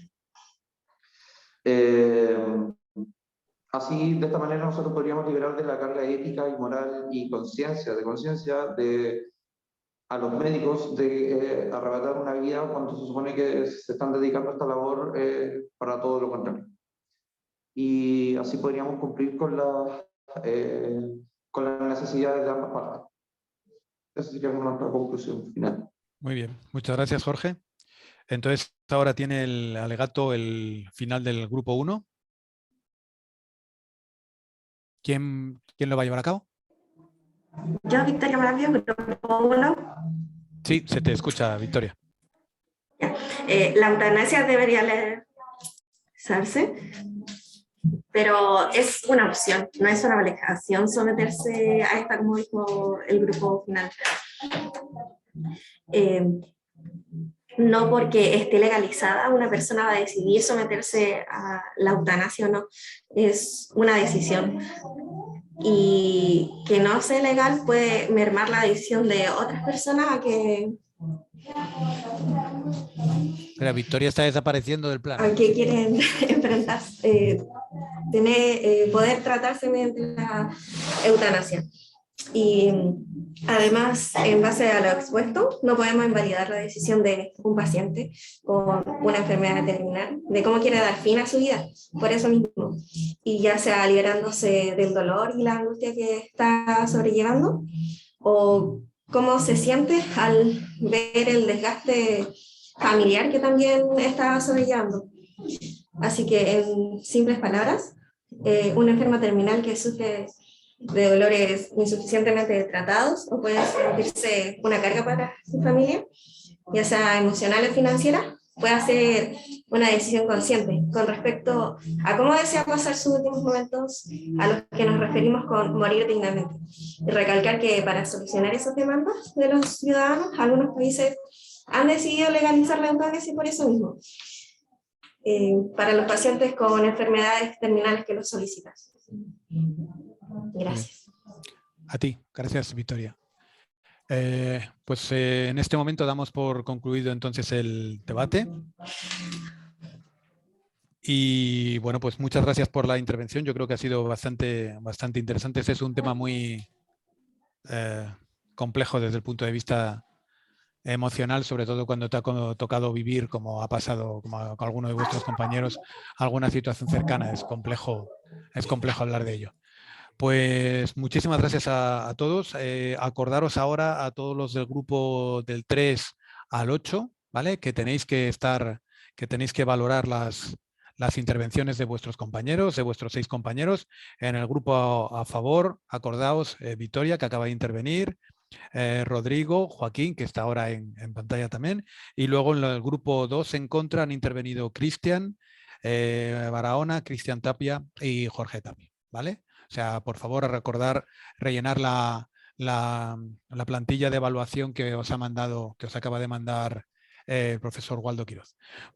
Así, de esta manera, nosotros podríamos liberar de la carga ética y moral y conciencia a los médicos de arrebatar una vida cuando se supone que se están dedicando a esta labor para todo lo contrario. Y así podríamos cumplir con las necesidades de ambas partes. Esa sería nuestra conclusión final. Muy bien, muchas gracias, Jorge. Entonces, ahora tiene el alegato el final del grupo 1. ¿Quién lo va a llevar a cabo? Yo, Victoria Maravilla, grupo 1. Sí, se te escucha, Victoria. La eutanasia debería legalizarse, pero es una opción, no es una obligación someterse a esta, como dijo el grupo final. No porque esté legalizada una persona va a decidir someterse a la eutanasia o no, es una decisión. Y que no sea legal puede mermar la decisión de otras personas a que... Pero Victoria está desapareciendo del plan. A que quieren enfrentarse, poder tratarse mediante la eutanasia. Y además, en base a lo expuesto, no podemos invalidar la decisión de un paciente con una enfermedad terminal, de cómo quiere dar fin a su vida, por eso mismo. Y ya sea liberándose del dolor y la angustia que está sobrellevando, o cómo se siente al ver el desgaste familiar que también está sobrellevando. Así que, en simples palabras, una enferma terminal que sufre de dolores insuficientemente tratados o puede sentirse una carga para su familia, ya sea emocional o financiera, puede hacer una decisión consciente con respecto a cómo desea pasar sus últimos momentos, a los que nos referimos con morir dignamente. Y recalcar que para solucionar esas demandas de los ciudadanos, algunos países han decidido legalizar la eutanasia por eso mismo, para los pacientes con enfermedades terminales que lo solicitan. Gracias. A ti, gracias, Victoria. Pues en este momento damos por concluido entonces el debate. Y bueno, pues muchas gracias por la intervención. Yo creo que ha sido bastante interesante. Este es un tema muy complejo desde el punto de vista emocional, sobre todo cuando te ha tocado vivir, como ha pasado con alguno de vuestros compañeros, alguna situación cercana. Es complejo hablar de ello. Pues muchísimas gracias a todos. Acordaros ahora a todos los del grupo del 3 al 8, ¿vale? Que tenéis que valorar las intervenciones de vuestros compañeros, de vuestros 6 compañeros. En el grupo a favor, acordaos, Victoria, que acaba de intervenir, Rodrigo, Joaquín, que está ahora en pantalla también, y luego en el grupo 2 en contra han intervenido Cristian Barahona, Cristian Tapia y Jorge Tapia, ¿vale? O sea, por favor, a recordar rellenar la plantilla de evaluación que os acaba de mandar el profesor Waldo Quiroz.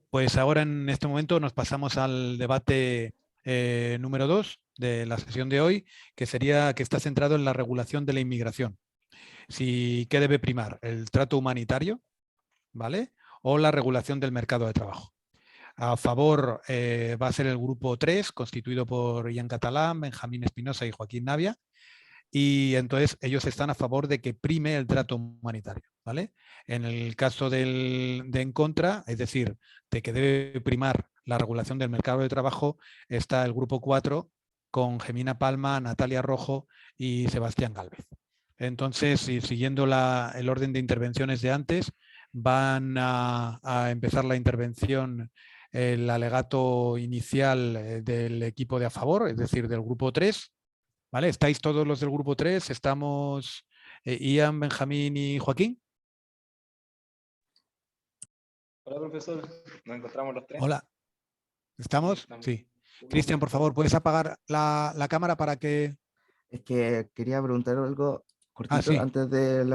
Pues ahora en este momento nos pasamos al debate número 2 de la sesión de hoy, que está centrado en la regulación de la inmigración. ¿Qué debe primar? ¿El trato humanitario, ¿vale? O la regulación del mercado de trabajo? A favor va a ser el grupo 3, constituido por Ian Catalán, Benjamín Espinosa y Joaquín Navia. y entonces ellos están a favor de que prime el trato humanitario, ¿vale? En el caso de en contra, es decir, de que debe primar la regulación del mercado de trabajo, está el grupo 4 con Gemina Palma, Natalia Rojo y Sebastián Gálvez. Entonces, siguiendo el orden de intervenciones de antes, van a empezar la intervención, el alegato inicial del equipo de a favor, es decir, del grupo 3. ¿Vale? ¿Estáis todos los del grupo 3? ¿Estamos Ian, Benjamín y Joaquín? Hola, profesor. Nos encontramos los tres. Hola. ¿Estamos? Sí. Cristian, por favor, ¿puedes apagar la cámara para que...? Es que quería preguntar algo cortito sí. antes de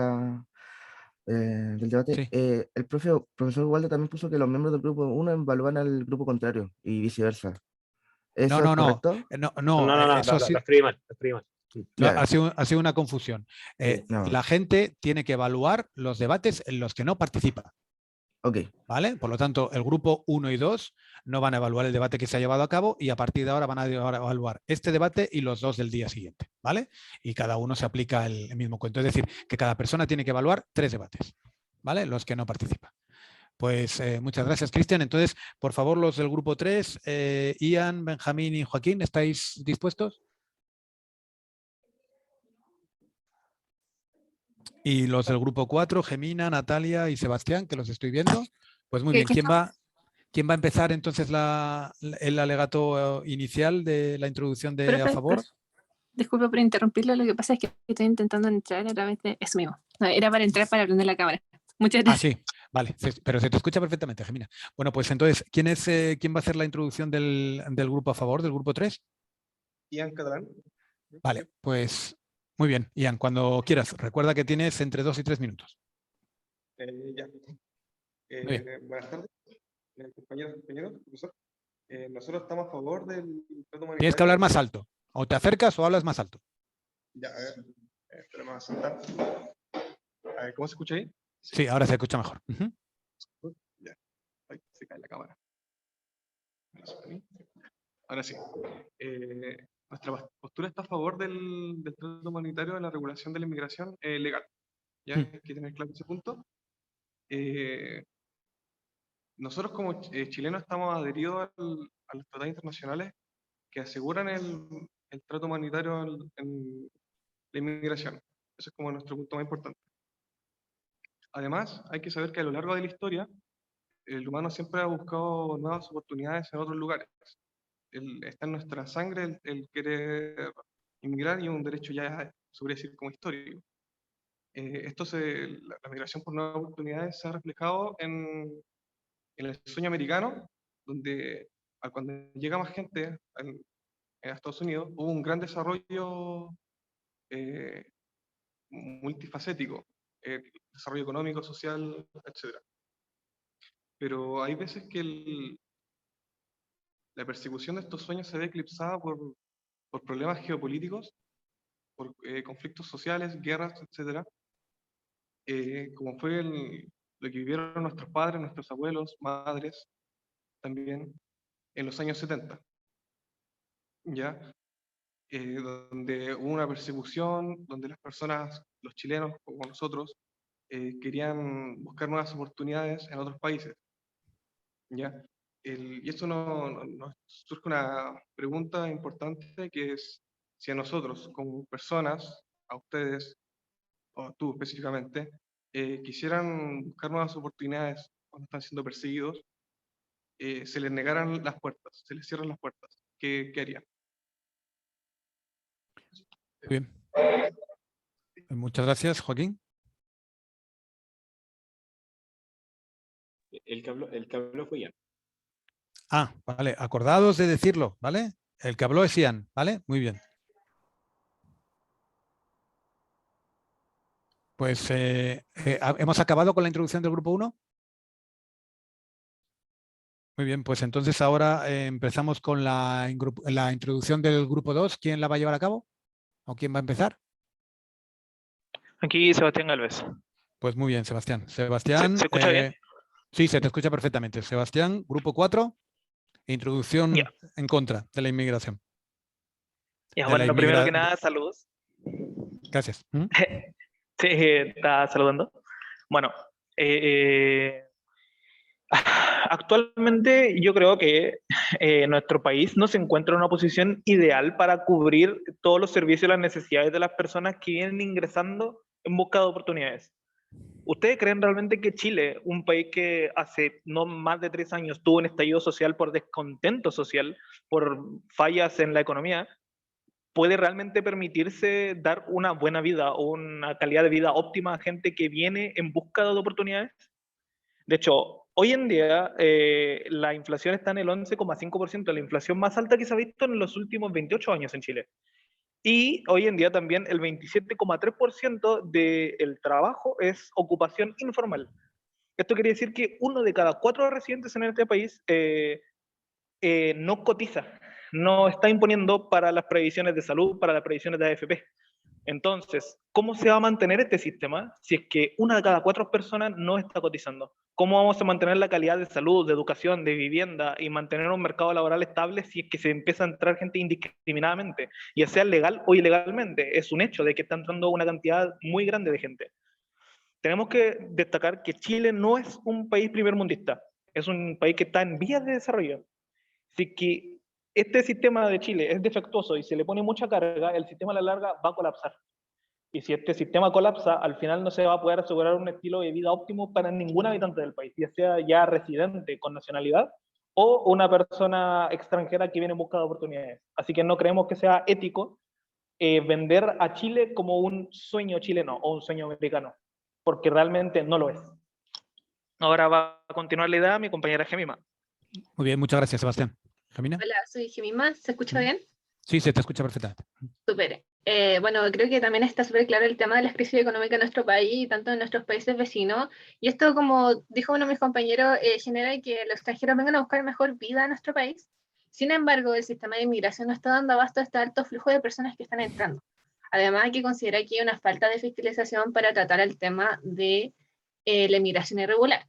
del debate. Sí. El profesor Walde también puso que los miembros del grupo 1 evalúan al grupo contrario y viceversa. ¿Eso es correcto? No, eso sí. lo escribí mal. Ha sido una confusión. La gente tiene que evaluar los debates en los que no participa. Okay. ¿Vale? Por lo tanto, el grupo 1 y 2 no van a evaluar el debate que se ha llevado a cabo y a partir de ahora van a evaluar este debate y los 2 del día siguiente. ¿Vale? Y cada uno se aplica el mismo cuento. Es decir, que cada persona tiene que evaluar 3 debates. ¿Vale? Los que no participan. Pues muchas gracias, Cristian. Entonces, por favor, los del grupo 3, Ian, Benjamín y Joaquín, ¿estáis dispuestos? Y los del grupo 4, Gemina, Natalia y Sebastián, que los estoy viendo. Pues muy bien. ¿Quién va a empezar entonces el alegato inicial de la introducción de a favor? Disculpe por interrumpirlo, lo que pasa es que estoy intentando entrar a través de eso mismo. Era para entrar para prender la cámara. Muchas gracias. Sí, vale, pero se te escucha perfectamente, Gemina. Bueno, pues entonces, ¿quién va a hacer la introducción del grupo a favor, del grupo 3? Ian Catalán. Vale, pues muy bien, Ian, cuando quieras. Recuerda que tienes entre 2 y 3 minutos. Ya. Buenas tardes, compañeros, profesor. Nosotros estamos a favor del trato humanitario. Tienes que hablar más alto. O te acercas o hablas más alto. Ya, a ver. Esperemos a sentar. A ver, ¿cómo se escucha ahí? Sí, ahora se escucha mejor. Ya. Ay, se cae la cámara. Ahora sí. Nuestra postura está a favor del trato humanitario en la regulación de la inmigración legal. Ya hay que tener claro ese punto. Nosotros como chilenos estamos adheridos a los tratados internacionales que aseguran el trato humanitario en la inmigración. Eso es como nuestro punto más importante. Además, hay que saber que a lo largo de la historia, el humano siempre ha buscado nuevas oportunidades en otros lugares. Está en nuestra sangre el querer inmigrar y es un derecho ya, se podría decir, como histórico. La migración por nuevas oportunidades se ha reflejado en el sueño americano, donde cuando llega más gente en Estados Unidos, hubo un gran desarrollo multifacético, desarrollo económico, social, etc. Pero hay veces que la persecución de estos sueños se ve eclipsada por problemas geopolíticos, por conflictos sociales, guerras, etc. Como fue lo que vivieron nuestros padres, nuestros abuelos, madres, también en los años 70. ¿Ya? Donde hubo una persecución, donde las personas, los chilenos como nosotros, querían buscar nuevas oportunidades en otros países. ¿Ya? Y esto nos surge una pregunta importante, que es si a nosotros como personas, a ustedes, o tú específicamente, quisieran buscar nuevas oportunidades cuando están siendo perseguidos, se les negaran las puertas, se les cierran las puertas, ¿qué harían? Bien. Muchas gracias, Joaquín. El que habló fue Ian. Ah, vale, acordados de decirlo, ¿vale? El que habló es Ian, ¿vale? Muy bien. Pues ¿hemos acabado con la introducción del grupo 1? Muy bien, pues entonces ahora empezamos con la introducción del grupo 2. ¿Quién la va a llevar a cabo? ¿O quién va a empezar? Aquí Sebastián Gálvez. Pues muy bien, Sebastián. Sebastián, ¿Se escucha bien? Sí, se te escucha perfectamente. Sebastián, grupo 4, introducción en contra de la inmigración. Bueno, primero que nada, saludos. Gracias. Sí, está saludando. Bueno, actualmente yo creo que nuestro país no se encuentra en una posición ideal para cubrir todos los servicios y las necesidades de las personas que vienen ingresando en busca de oportunidades. ¿Ustedes creen realmente que Chile, un país que hace no más de 3 años tuvo un estallido social por descontento social, por fallas en la economía, puede realmente permitirse dar una buena vida o una calidad de vida óptima a gente que viene en busca de oportunidades? De hecho, hoy en día la inflación está en el 11,5%, la inflación más alta que se ha visto en los últimos 28 años en Chile. Y hoy en día también el 27,3% del trabajo es ocupación informal. Esto quiere decir que 1 de cada 4 residentes en este país no cotiza, no está imponiendo para las previsiones de salud, para las previsiones de AFP. Entonces, ¿cómo se va a mantener este sistema si es que 1 de cada 4 personas no está cotizando? ¿Cómo vamos a mantener la calidad de salud, de educación, de vivienda y mantener un mercado laboral estable si es que se empieza a entrar gente indiscriminadamente, ya sea legal o ilegalmente? Es un hecho de que está entrando una cantidad muy grande de gente. Tenemos que destacar que Chile no es un país primermundista, es un país que está en vías de desarrollo. Así que este sistema de Chile es defectuoso y se le pone mucha carga, el sistema a la larga va a colapsar. Y si este sistema colapsa, al final no se va a poder asegurar un estilo de vida óptimo para ningún habitante del país, ya sea ya residente con nacionalidad o una persona extranjera que viene en busca de oportunidades. Así que no creemos que sea ético vender a Chile como un sueño chileno o un sueño americano, porque realmente no lo es. Ahora va a continuar la idea mi compañera Gemima. Muy bien, muchas gracias, Sebastián. ¿Gemina? Hola, soy Gemima. ¿Se escucha bien? Sí, se te escucha perfectamente. Súper. Bueno, creo que también está súper claro el tema de la crisis económica en nuestro país y tanto en nuestros países vecinos. Y esto, como dijo uno de mis compañeros, genera que los extranjeros vengan a buscar mejor vida en nuestro país. Sin embargo, el sistema de inmigración no está dando abasto a este alto flujo de personas que están entrando. Además, hay que considerar que hay una falta de fiscalización para tratar el tema de la inmigración irregular.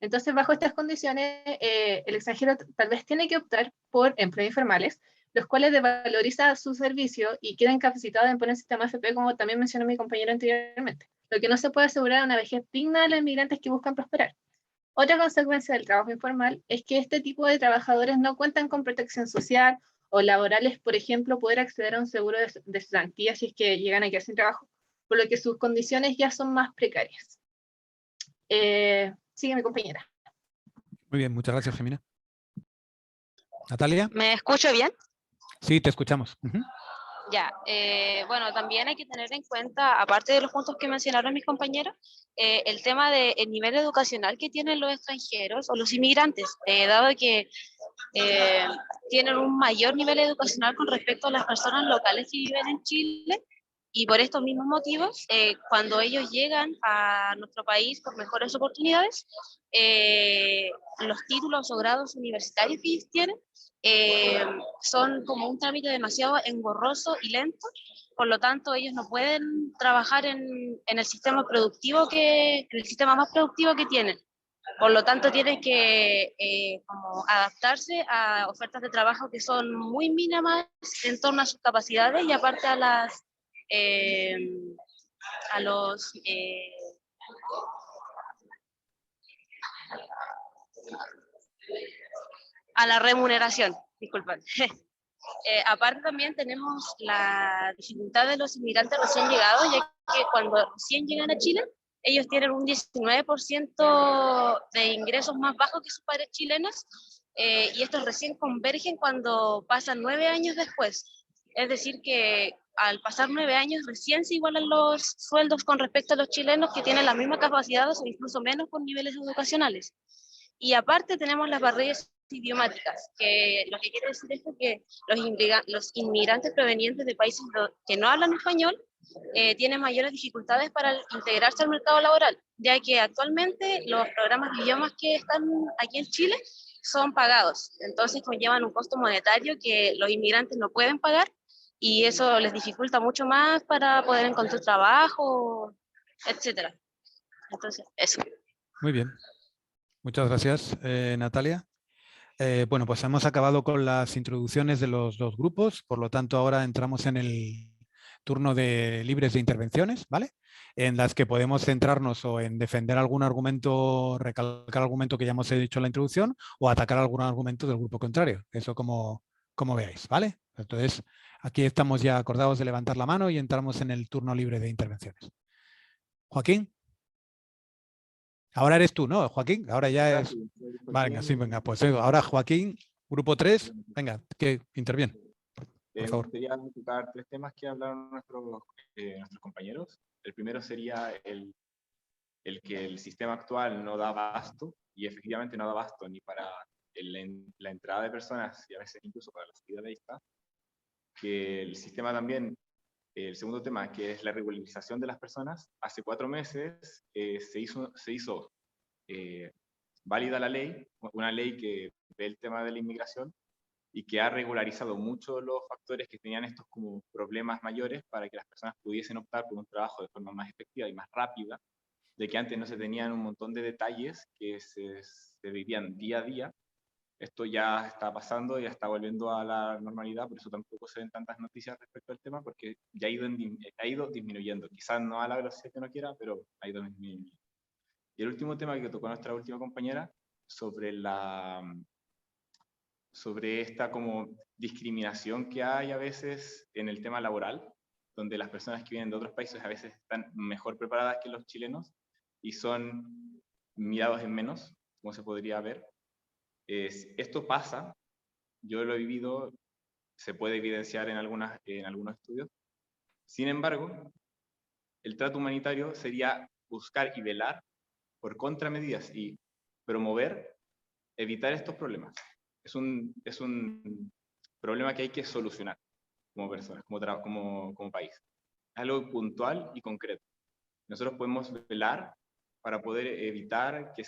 Entonces, bajo estas condiciones, el extranjero tal vez tiene que optar por empleos informales, los cuales desvalorizan su servicio y quedan capacitados en poner el sistema FP, como también mencionó mi compañero anteriormente, lo que no se puede asegurar una vejez digna de los inmigrantes que buscan prosperar. Otra consecuencia del trabajo informal es que este tipo de trabajadores no cuentan con protección social o laborales, por ejemplo, poder acceder a un seguro de cesantía si es que llegan a quedar sin trabajo, por lo que sus condiciones ya son más precarias. Sigue mi compañera. Muy bien, muchas gracias, Gemina. Natalia. ¿Me escucho bien? Sí, te escuchamos. Ya, bueno, también hay que tener en cuenta, aparte de los puntos que mencionaron mis compañeros, el tema del nivel educacional que tienen los extranjeros o los inmigrantes, dado que tienen un mayor nivel educacional con respecto a las personas locales que viven en Chile, y por estos mismos motivos, cuando ellos llegan a nuestro país por mejores oportunidades, los títulos o grados universitarios que ellos tienen son como un trámite demasiado engorroso y lento, por lo tanto ellos no pueden trabajar en el sistema productivo en el sistema más productivo que tienen. Por lo tanto tienen que como adaptarse a ofertas de trabajo que son muy mínimas en torno a sus capacidades y aparte a la remuneración, disculpen. Aparte también tenemos la dificultad de los inmigrantes recién llegados, ya que cuando recién llegan a Chile, ellos tienen un 19% de ingresos más bajos que sus padres chilenos, y estos recién convergen cuando pasan 9 años después. Es decir que al pasar 9 años recién se igualan los sueldos con respecto a los chilenos que tienen la misma capacidad o incluso menos con niveles educacionales. Y aparte tenemos las barreras idiomáticas, que lo que quiere decir es que los inmigrantes provenientes de países que no hablan español tienen mayores dificultades para integrarse al mercado laboral, ya que actualmente los programas de idiomas que están aquí en Chile son pagados, entonces conllevan un costo monetario que los inmigrantes no pueden pagar y eso les dificulta mucho más para poder encontrar trabajo, etcétera. Entonces, eso. Muy bien. Muchas gracias, Natalia. Bueno, pues hemos acabado con las introducciones de los dos grupos, por lo tanto ahora entramos en el turno de libres de intervenciones, ¿vale? En las que podemos centrarnos o en defender algún argumento, recalcar argumento que ya hemos dicho en la introducción, o atacar algún argumento del grupo contrario. Eso como veáis, ¿vale? Entonces, aquí estamos ya acordados de levantar la mano y entramos en el turno libre de intervenciones. Joaquín. Ahora eres tú, ¿no, Joaquín? Ahora ya es... Venga, sí, venga, pues ahora Joaquín, grupo 3, venga, que interviene. Por favor. Me gustaría tocar 3 temas que hablaron nuestros compañeros. El primero sería el que el sistema actual no da abasto, y efectivamente no da abasto ni para la entrada de personas y a veces incluso para la salida de esta. Que el sistema también, el segundo tema, que es la regularización de las personas, hace 4 meses se hizo válida la ley, una ley que ve el tema de la inmigración y que ha regularizado mucho los factores que tenían estos como problemas mayores para que las personas pudiesen optar por un trabajo de forma más efectiva y más rápida, de que antes no se tenían un montón de detalles que se vivían día a día. Esto ya está pasando, ya está volviendo a la normalidad, por eso tampoco se ven tantas noticias respecto al tema, porque ya ha ido disminuyendo. Quizás no a la velocidad que uno quiera, pero ha ido disminuyendo. Y el último tema que tocó nuestra última compañera, sobre esta como discriminación que hay a veces en el tema laboral, donde las personas que vienen de otros países a veces están mejor preparadas que los chilenos y son mirados en menos, como se podría ver. Esto pasa, yo lo he vivido, se puede evidenciar en algunos estudios. Sin embargo, el trato humanitario sería buscar y velar por contramedidas y promover, evitar estos problemas. Es un problema que hay que solucionar como personas, como país. Es algo puntual y concreto. Nosotros podemos velar para poder evitar que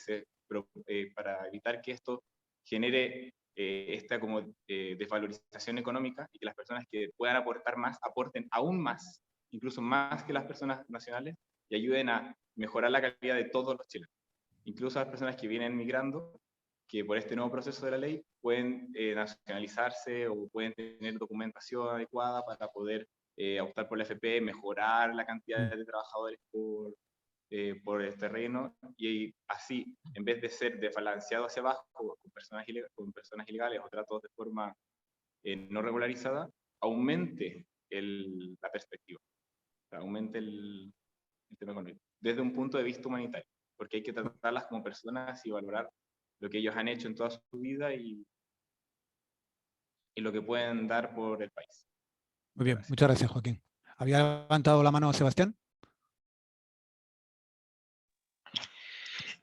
esto genere esta como desvalorización económica y que las personas que puedan aportar más, aporten aún más, incluso más que las personas nacionales, y ayuden a mejorar la calidad de todos los chilenos. Incluso las personas que vienen migrando, que por este nuevo proceso de la ley pueden nacionalizarse o pueden tener documentación adecuada para poder optar por la FP, mejorar la cantidad de trabajadores por el terreno, y así, en vez de ser desbalanceado hacia abajo con personas ilegales o tratos de forma no regularizada, aumente la perspectiva, o sea, aumente el tema económico, desde un punto de vista humanitario, porque hay que tratarlas como personas y valorar lo que ellos han hecho en toda su vida y lo que pueden dar por el país. Muy bien, muchas gracias, Joaquín. ¿Había levantado la mano Sebastián?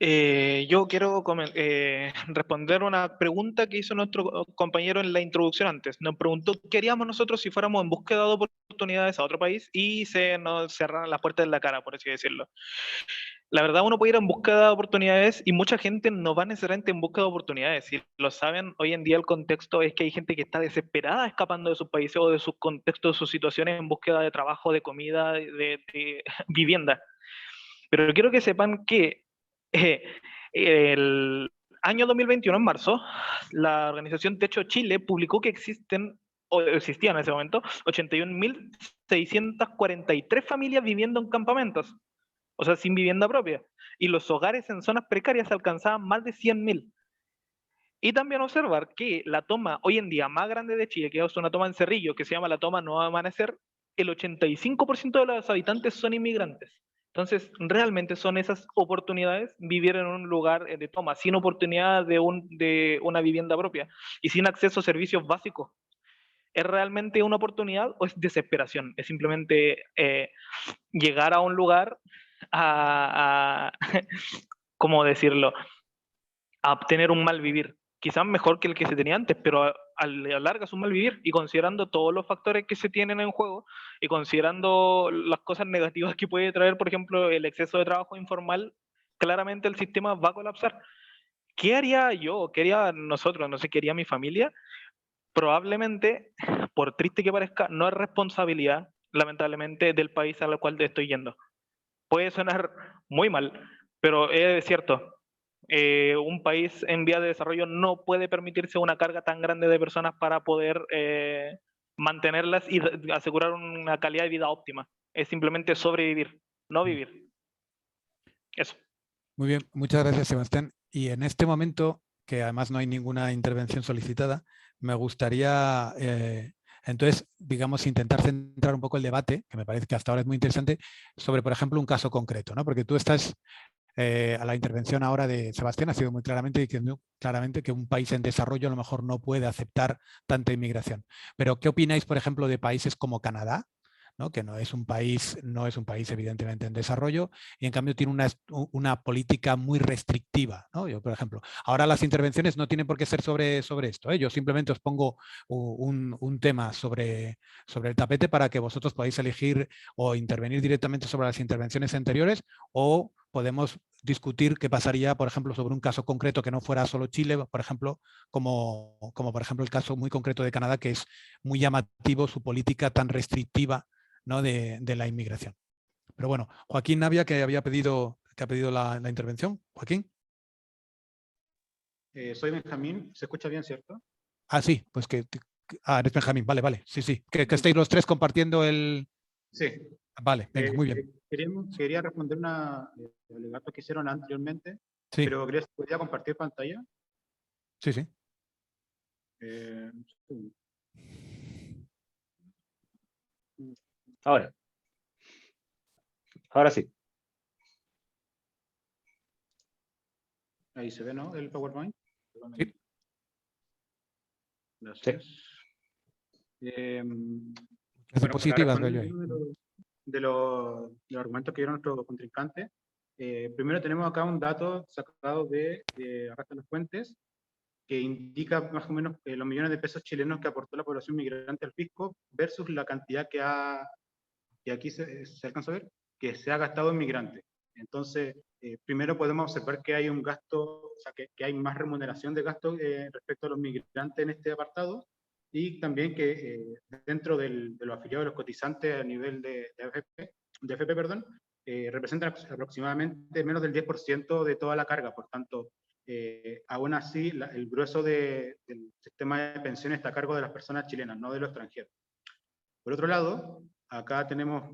Yo quiero responder una pregunta que hizo nuestro compañero en la introducción antes. Nos preguntó qué haríamos nosotros si fuéramos en búsqueda de oportunidades a otro país y se nos cerraran las puertas en la cara, por así decirlo. La verdad, uno puede ir en búsqueda de oportunidades y mucha gente no va necesariamente en búsqueda de oportunidades. Si lo saben, hoy en día el contexto es que hay gente que está desesperada escapando de sus países o de sus contextos, de sus situaciones en búsqueda de trabajo, de comida, de vivienda. Pero quiero que sepan que el año 2021, en marzo, la organización Techo Chile publicó que existían en ese momento 81.643 familias viviendo en campamentos, o sea, sin vivienda propia, y los hogares en zonas precarias alcanzaban más de 100.000. Y también observar que la toma hoy en día más grande de Chile, que es una toma en Cerrillo, que se llama la toma Nuevo Amanecer, el 85% de los habitantes son inmigrantes. Entonces, realmente son esas oportunidades, vivir en un lugar de toma, sin oportunidad de una vivienda propia y sin acceso a servicios básicos. ¿Es realmente una oportunidad o es desesperación? Es simplemente llegar a un lugar ¿cómo decirlo? A obtener un mal vivir. Quizás mejor que el que se tenía antes, pero a la larga es un mal vivir, y considerando todos los factores que se tienen en juego y considerando las cosas negativas que puede traer, por ejemplo, el exceso de trabajo informal, claramente el sistema va a colapsar. ¿Qué haría yo? ¿Qué haría nosotros? No sé, ¿qué haría mi familia? Probablemente, por triste que parezca, no es responsabilidad, lamentablemente, del país al cual estoy yendo. Puede sonar muy mal, pero es cierto. Un país en vía de desarrollo no puede permitirse una carga tan grande de personas para poder mantenerlas y asegurar una calidad de vida óptima. Es simplemente sobrevivir, no vivir. Eso. Muy bien, muchas gracias, Sebastián. Y en este momento, que además no hay ninguna intervención solicitada, me gustaría, entonces, digamos, intentar centrar un poco el debate, que me parece que hasta ahora es muy interesante, sobre, por ejemplo, un caso concreto, ¿no? Porque tú estás, a la intervención ahora de Sebastián ha sido muy claramente diciendo claramente que un país en desarrollo a lo mejor no puede aceptar tanta inmigración. Pero, ¿qué opináis, por ejemplo, de países como Canadá? ¿No? Que no es un país evidentemente en desarrollo y en cambio tiene una política muy restrictiva, ¿no? Yo, por ejemplo, ahora las intervenciones no tienen por qué ser sobre esto, ¿eh? Yo simplemente os pongo un tema sobre el tapete para que vosotros podáis elegir o intervenir directamente sobre las intervenciones anteriores, o podemos discutir qué pasaría, por ejemplo, sobre un caso concreto que no fuera solo Chile, por ejemplo, como por ejemplo el caso muy concreto de Canadá, que es muy llamativo su política tan restrictiva, ¿no? de la inmigración. Pero bueno, Joaquín Navia, que ha pedido la intervención. Joaquín. Soy Benjamín, ¿se escucha bien, cierto? Ah, sí, pues eres Benjamín, vale, sí. Que estéis los tres compartiendo el... Sí. Vale, venga, muy bien. Quería responder una alegato que hicieron anteriormente, sí. Pero ¿podría compartir pantalla? Sí. Ahora sí. Ahí se ve, ¿no? El PowerPoint. Sí. Gracias. Sí. Positivas, veo yo ahí. De los argumentos que dieron nuestros contrincantes. Primero tenemos acá un dato sacado de Arrastra las Fuentes, que indica más o menos los millones de pesos chilenos que aportó la población migrante al fisco versus la cantidad que aquí se alcanza a ver, que se ha gastado en migrantes. Entonces, primero podemos observar que hay un gasto, o sea, que hay más remuneración de gasto respecto a los migrantes en este apartado, y también que dentro de los afiliados de los cotizantes a nivel de AFP, representan aproximadamente menos del 10% de toda la carga. Por tanto, aún así, el grueso del sistema de pensiones está a cargo de las personas chilenas, no de los extranjeros. Por otro lado, acá tenemos,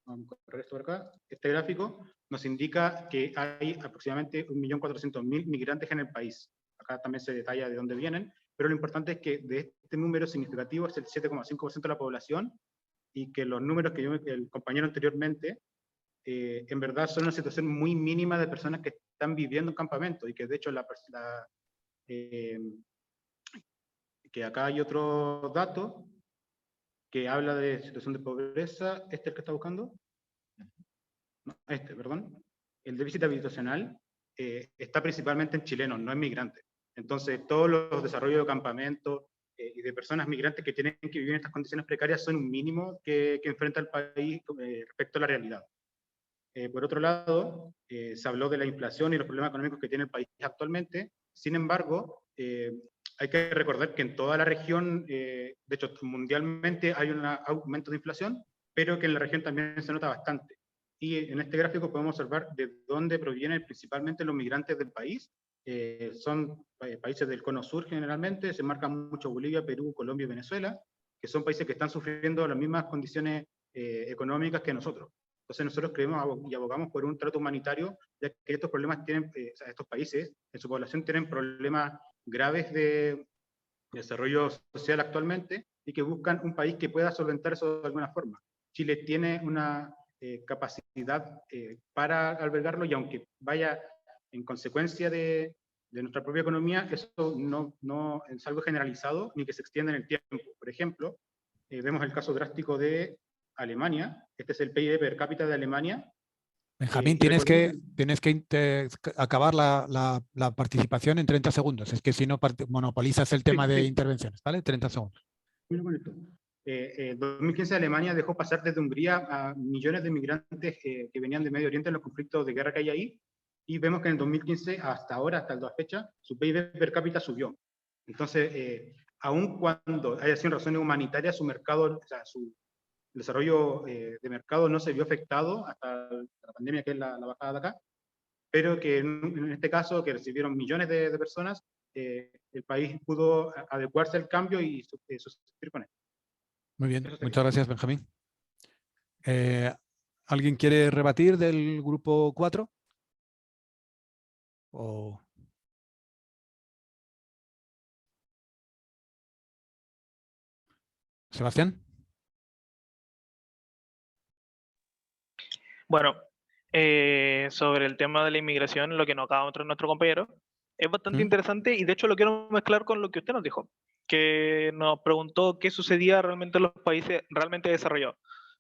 vamos a correr esto por acá, este gráfico nos indica que hay aproximadamente 1.400.000 migrantes en el país. Acá también se detalla de dónde vienen, pero lo importante es que de este número significativo es el 7,5% de la población, y que los números que el compañero anteriormente, en verdad son una situación muy mínima de personas que están viviendo en campamentos, y que de hecho que acá hay otro dato que habla de situación de pobreza. ¿Este es el que está buscando? No, perdón. El déficit habitacional está principalmente en chilenos, no en migrantes. Entonces, todos los desarrollos de campamentos y de personas migrantes que tienen que vivir en estas condiciones precarias son un mínimo que enfrenta el país respecto a la realidad. Por otro lado, se habló de la inflación y los problemas económicos que tiene el país actualmente. Sin embargo, hay que recordar que en toda la región, de hecho mundialmente hay un aumento de inflación, pero que en la región también se nota bastante. Y en este gráfico podemos observar de dónde provienen principalmente los migrantes del país. Son países del cono sur generalmente, se marcan mucho Bolivia, Perú, Colombia y Venezuela, que son países que están sufriendo las mismas condiciones económicas que nosotros. Entonces nosotros creemos y abogamos por un trato humanitario, ya que estos problemas tienen, estos países en su población tienen problemas graves de desarrollo social actualmente, y que buscan un país que pueda solventar eso de alguna forma. Chile tiene una capacidad para albergarlo, y aunque vaya en consecuencia de nuestra propia economía, eso no es algo generalizado ni que se extienda en el tiempo. Por ejemplo, vemos el caso drástico de Alemania. Este es el PIB per cápita de Alemania. Benjamín, tienes que acabar la participación en 30 segundos. Es que si no monopolizas el tema de intervenciones, ¿vale? 30 segundos. 2015 Alemania dejó pasar desde Hungría a millones de migrantes que venían de Medio Oriente en los conflictos de guerra que hay ahí, y vemos que en el 2015 hasta ahora, hasta la fecha, su PIB per cápita subió. Entonces, aun cuando haya sido razones humanitarias, su mercado, o sea, su desarrollo de mercado no se vio afectado hasta la pandemia, que es la bajada de acá, pero que en este caso, que recibieron millones de personas, el país pudo adecuarse al cambio y subsistir con él. Muy bien, muchas gracias, Benjamín. ¿Alguien quiere rebatir del grupo 4? ¿O... Sebastián? Bueno, sobre el tema de la inmigración, lo que nos acaba de mostrar nuestro compañero, es bastante interesante y de hecho lo quiero mezclar con lo que usted nos dijo, que nos preguntó qué sucedía realmente en los países realmente desarrollados,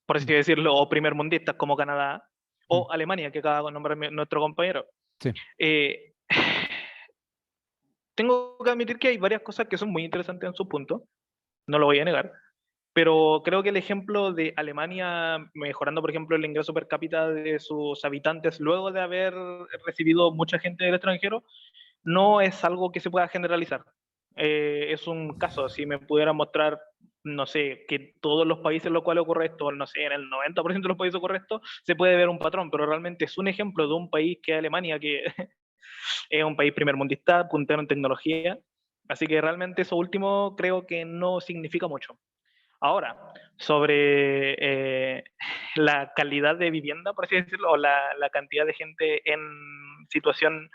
por así decirlo, o primermundistas como Canadá o Alemania, que acaba de nombrar nuestro compañero. Sí. Tengo que admitir que hay varias cosas que son muy interesantes en su punto, no lo voy a negar, pero creo que el ejemplo de Alemania mejorando, por ejemplo, el ingreso per cápita de sus habitantes luego de haber recibido mucha gente del extranjero, no es algo que se pueda generalizar. Es un caso, si me pudiera mostrar, no sé, que todos los países en los cuales ocurre esto, no sé, en el 90% de los países ocurre esto, se puede ver un patrón, pero realmente es un ejemplo de un país que es Alemania, que es un país primermundista, puntero en tecnología, así que realmente eso último creo que no significa mucho. Ahora, sobre la calidad de vivienda, por así decirlo, o la cantidad de gente en situación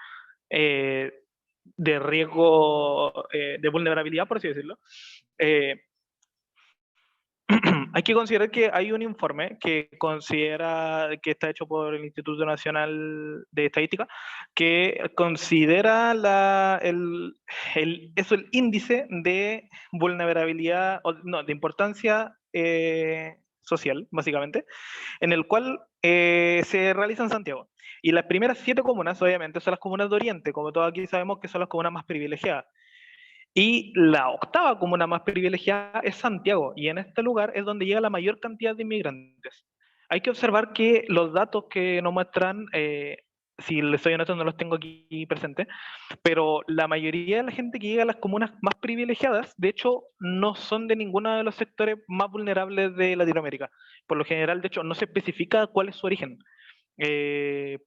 de riesgo, de vulnerabilidad, por así decirlo, hay que considerar que hay un informe que considera, que está hecho por el Instituto Nacional de Estadística, que considera el índice de vulnerabilidad, no, de importancia social, básicamente, en el cual se realiza en Santiago. Y las primeras 7 comunas, obviamente, son las comunas de Oriente, como todos aquí sabemos que son las comunas más privilegiadas. Y la 8ª comuna más privilegiada es Santiago, y en este lugar es donde llega la mayor cantidad de inmigrantes. Hay que observar que los datos que nos muestran, si les soy honesto no los tengo aquí presentes, pero la mayoría de la gente que llega a las comunas más privilegiadas, de hecho, no son de ninguno de los sectores más vulnerables de Latinoamérica. Por lo general, de hecho, no se especifica cuál es su origen.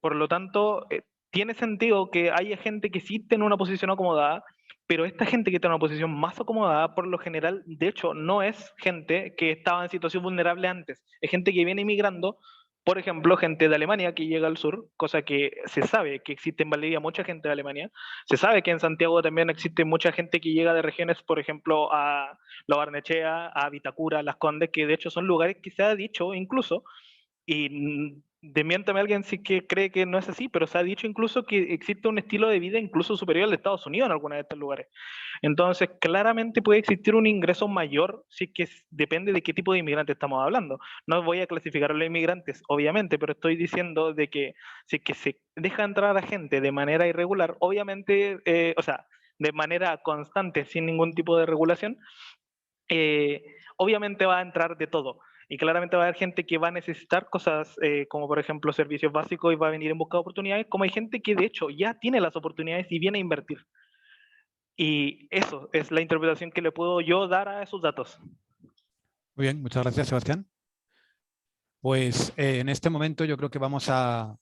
Por lo tanto, tiene sentido que haya gente que sí tiene una posición acomodada, pero esta gente que está en una posición más acomodada, por lo general, de hecho, no es gente que estaba en situación vulnerable antes, es gente que viene inmigrando, por ejemplo, gente de Alemania que llega al sur, cosa que se sabe que existe en Valdivia mucha gente de Alemania, se sabe que en Santiago también existe mucha gente que llega de regiones, por ejemplo, a La Barnechea, a Vitacura, a Las Condes, que de hecho son lugares que se ha dicho incluso, y demiéntame alguien si que cree que no es así, pero se ha dicho incluso que existe un estilo de vida incluso superior al de Estados Unidos en algunos de estos lugares. Entonces, claramente puede existir un ingreso mayor si que depende de qué tipo de inmigrante estamos hablando. No voy a clasificar a los inmigrantes, obviamente, pero estoy diciendo de que si que se deja entrar a gente de manera irregular, obviamente, o sea, de manera constante, sin ningún tipo de regulación, obviamente va a entrar de todo. Y claramente va a haber gente que va a necesitar cosas como por ejemplo servicios básicos y va a venir en busca de oportunidades, como hay gente que de hecho ya tiene las oportunidades y viene a invertir. Y eso es la interpretación que le puedo yo dar a esos datos. Muy bien, muchas gracias, Sebastián. Pues en este momento yo creo que vamos a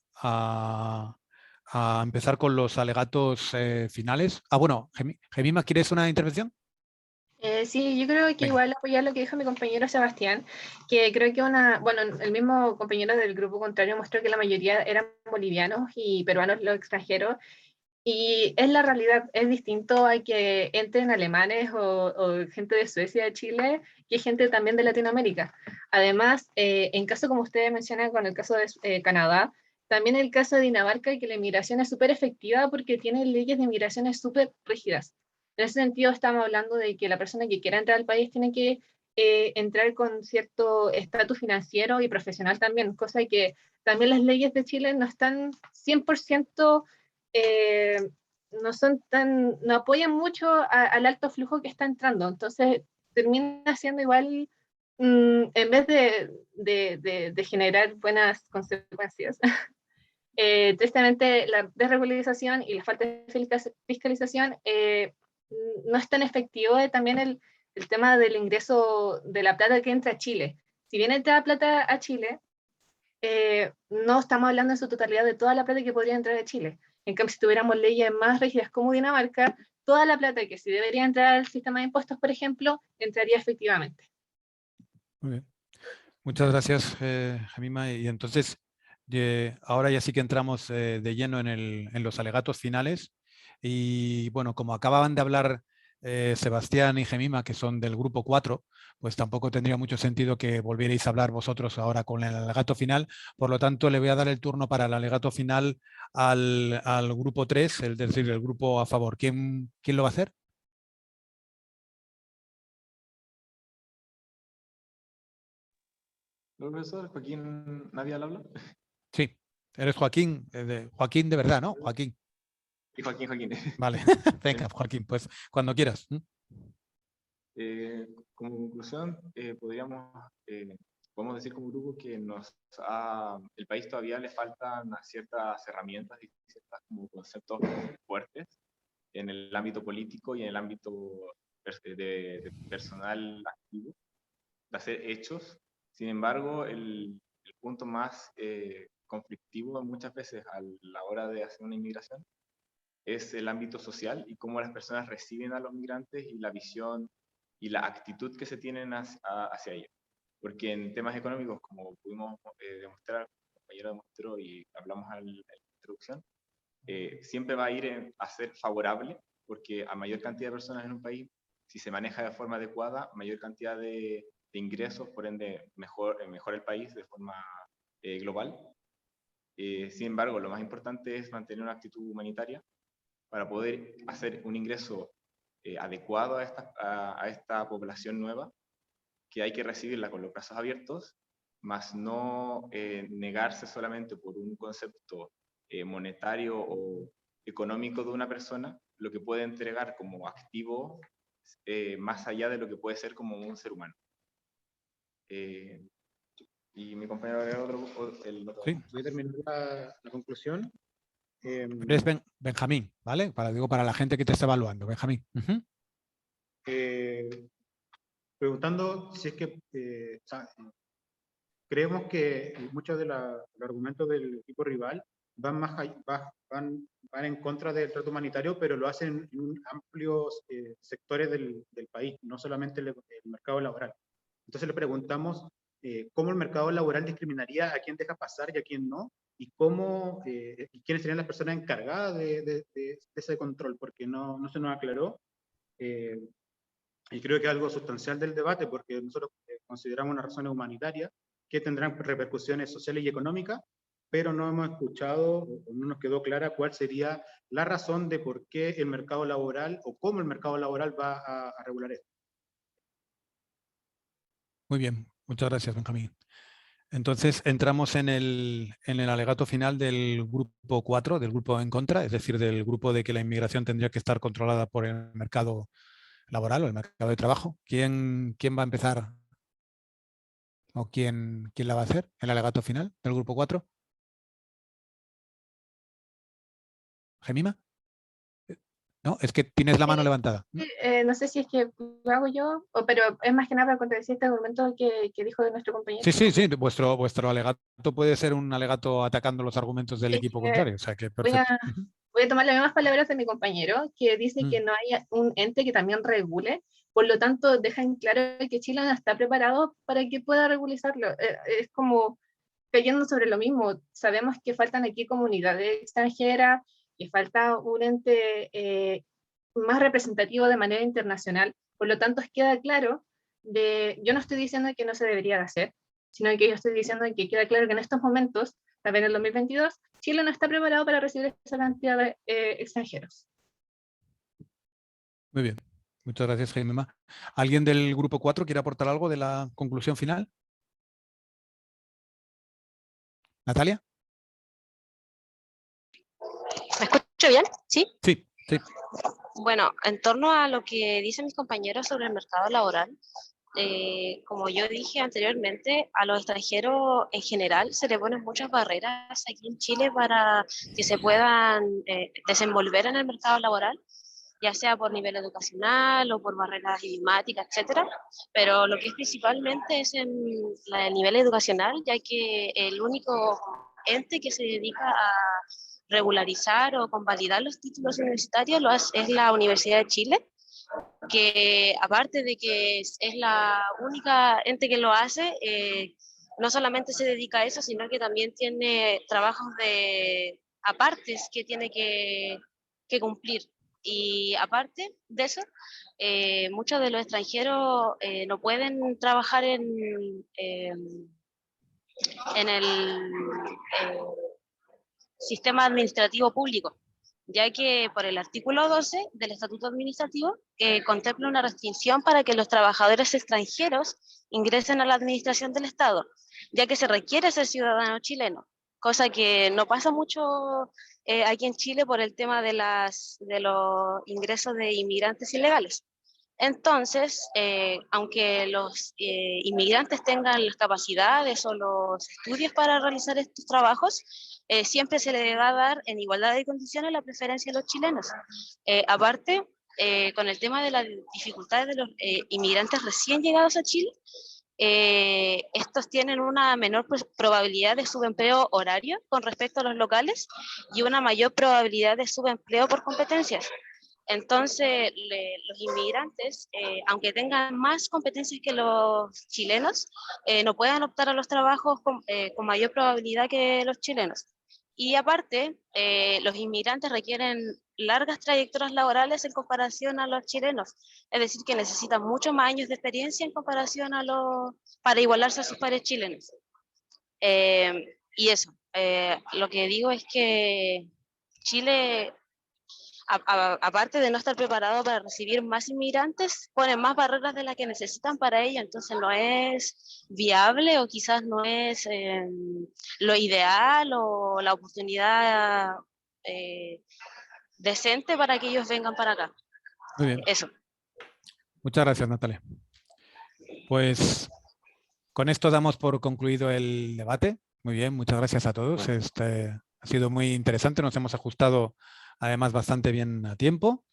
empezar con los alegatos finales. Bueno, Gemima, ¿quieres una intervención? Sí, yo creo que igual apoyar lo que dijo mi compañero Sebastián, que creo que bueno, el mismo compañero del grupo contrario mostró que la mayoría eran bolivianos y peruanos los extranjeros, y es la realidad, es distinto a que entren alemanes o gente de Suecia, de Chile, que gente también de Latinoamérica. Además, en caso como ustedes mencionan con el caso de Canadá, también el caso de Dinamarca, que la inmigración es súper efectiva porque tiene leyes de inmigración súper rígidas. En ese sentido, estamos hablando de que la persona que quiera entrar al país tiene que entrar con cierto estatus financiero y profesional también, cosa que también las leyes de Chile no están 100%, no apoyan mucho al alto flujo que está entrando. Entonces, termina siendo igual, en vez de generar buenas consecuencias, tristemente la desregularización y la falta de fiscalización no es tan efectivo. También el tema del ingreso de la plata que entra a Chile. Si bien entra plata a Chile, no estamos hablando en su totalidad de toda la plata que podría entrar a Chile. En cambio, si tuviéramos leyes más rígidas como Dinamarca, toda la plata que sí debería entrar al sistema de impuestos, por ejemplo, entraría efectivamente. Muy bien. Muchas gracias, Gemima. Y entonces, ahora ya sí que entramos de lleno en los alegatos finales. Y bueno, como acababan de hablar Sebastián y Gemima, que son del grupo 4, pues tampoco tendría mucho sentido que volvierais a hablar vosotros ahora con el alegato final. Por lo tanto, le voy a dar el turno para el alegato final al grupo 3, es decir, el grupo a favor. ¿Quién lo va a hacer? Profesor Joaquín, ¿nadie habla? Sí, eres Joaquín, Joaquín de verdad, ¿no? Joaquín. Y Joaquín. Vale, venga, Joaquín, pues cuando quieras. Como conclusión, podemos decir como grupo que el país todavía le faltan ciertas herramientas y ciertos como conceptos fuertes en el ámbito político y en el ámbito de personal activo, de hacer hechos. Sin embargo, el punto más conflictivo muchas veces a la hora de hacer una inmigración es el ámbito social y cómo las personas reciben a los migrantes y la visión y la actitud que se tienen hacia ellos. Porque en temas económicos, como pudimos demostrar, el compañero demostró y hablamos en la introducción, siempre va a ir a ser favorable, porque a mayor cantidad de personas en un país, si se maneja de forma adecuada, mayor cantidad de ingresos, por ende mejor el país de forma global. Sin embargo, lo más importante es mantener una actitud humanitaria para poder hacer un ingreso adecuado a esta población nueva, que hay que recibirla con los brazos abiertos, más no negarse solamente por un concepto monetario o económico de una persona, lo que puede entregar como activo más allá de lo que puede ser como un ser humano. Y mi compañero el otro. Sí. Voy a terminar la conclusión. Es Benjamín, ¿vale? Para la gente que te está evaluando, Benjamín. Preguntando si es que creemos que muchos de los argumentos del equipo rival van en contra del trato humanitario, pero lo hacen en amplios sectores del país, no solamente el mercado laboral. Entonces le preguntamos cómo el mercado laboral discriminaría a quién deja pasar y a quién no, y quiénes serían las personas encargadas de ese control, porque no se nos aclaró. Y creo que es algo sustancial del debate, porque nosotros consideramos unas razones humanitarias que tendrán repercusiones sociales y económicas, pero no hemos escuchado, o no nos quedó clara cuál sería la razón de por qué el mercado laboral, o cómo el mercado laboral va a regular esto. Muy bien, muchas gracias, Benjamín. Entonces entramos en el alegato final del grupo 4, del grupo en contra, es decir, del grupo de que la inmigración tendría que estar controlada por el mercado laboral o el mercado de trabajo. ¿Quién va a empezar? ¿O quién la va a hacer? ¿El alegato final del grupo 4? ¿Gemima? No, es que tienes la mano levantada. No sé si es que lo hago yo, pero es más que nada para contradecir este argumento que dijo de nuestro compañero. Sí. Vuestro alegato puede ser un alegato atacando los argumentos del equipo contrario. O sea que perfecto. Voy a tomar las mismas palabras de mi compañero, que dice que no hay un ente que también regule. Por lo tanto, dejan claro que Chile no está preparado para que pueda regularizarlo. Es como cayendo sobre lo mismo. Sabemos que faltan aquí comunidades extranjeras, que falta un ente más representativo de manera internacional. Por lo tanto, queda claro, yo no estoy diciendo que no se debería de hacer, sino que yo estoy diciendo que queda claro que en estos momentos, también en el 2022, Chile no está preparado para recibir esa cantidad de extranjeros. Muy bien. Muchas gracias, Gemima. ¿Alguien del grupo 4 quiere aportar algo de la conclusión final? ¿Natalia? ¿Me escucho bien? ¿Sí? Sí. Bueno, en torno a lo que dicen mis compañeros sobre el mercado laboral, como yo dije anteriormente, a los extranjeros en general se le ponen muchas barreras aquí en Chile para que se puedan desenvolver en el mercado laboral, ya sea por nivel educacional o por barreras idiomáticas, etcétera. Pero lo que es principalmente es en el nivel educacional, ya que el único ente que se dedica a regularizar o convalidar los títulos universitarios es la Universidad de Chile, que aparte de que es la única ente que lo hace, no solamente se dedica a eso, sino que también tiene trabajos de apartes que tiene que cumplir. Y aparte de eso, muchos de los extranjeros no pueden trabajar en el sistema administrativo público, ya que por el artículo 12 del Estatuto Administrativo contempla una restricción para que los trabajadores extranjeros ingresen a la administración del Estado, ya que se requiere ser ciudadano chileno, cosa que no pasa mucho aquí en Chile por el tema de los ingresos de inmigrantes ilegales. Entonces, aunque los inmigrantes tengan las capacidades o los estudios para realizar estos trabajos, siempre se le va a dar en igualdad de condiciones la preferencia a los chilenos. Aparte, con el tema de las dificultades de los inmigrantes recién llegados a Chile, estos tienen una menor probabilidad de subempleo horario con respecto a los locales y una mayor probabilidad de subempleo por competencias. Entonces, los inmigrantes, aunque tengan más competencias que los chilenos, no pueden optar a los trabajos con mayor probabilidad que los chilenos. Y aparte, los inmigrantes requieren largas trayectorias laborales en comparación a los chilenos, es decir, que necesitan muchos más años de experiencia en comparación para igualarse a sus pares chilenos. Y eso, lo que digo es que Chile, aparte de no estar preparado para recibir más inmigrantes, ponen más barreras de las que necesitan para ello, entonces no es viable o quizás no es lo ideal o la oportunidad decente para que ellos vengan para acá. Muy bien. Eso. Muchas gracias, Natalia. Pues con esto damos por concluido el debate. Muy bien, muchas gracias a todos. Ha sido muy interesante, nos hemos ajustado además bastante bien a tiempo.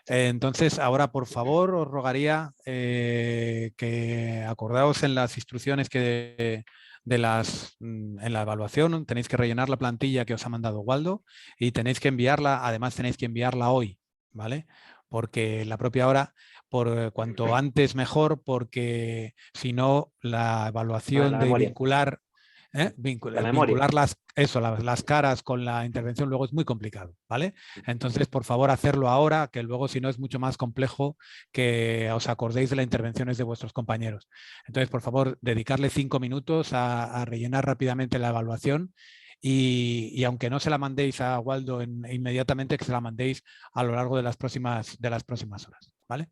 Entonces, ahora por favor os rogaría que acordaos en las instrucciones en la evaluación, tenéis que rellenar la plantilla que os ha mandado Waldo y tenéis que enviarla, además tenéis que enviarla hoy, ¿vale? Porque la propia hora, por cuanto antes mejor, porque si no la evaluación de vincular... vincular las caras con la intervención luego es muy complicado, ¿vale? Entonces, por favor, hacerlo ahora, que luego si no es mucho más complejo que os acordéis de las intervenciones de vuestros compañeros. Entonces, por favor, dedicarle 5 minutos a rellenar rápidamente la evaluación y aunque no se la mandéis a Waldo inmediatamente, que se la mandéis a lo largo de las próximas horas, ¿vale?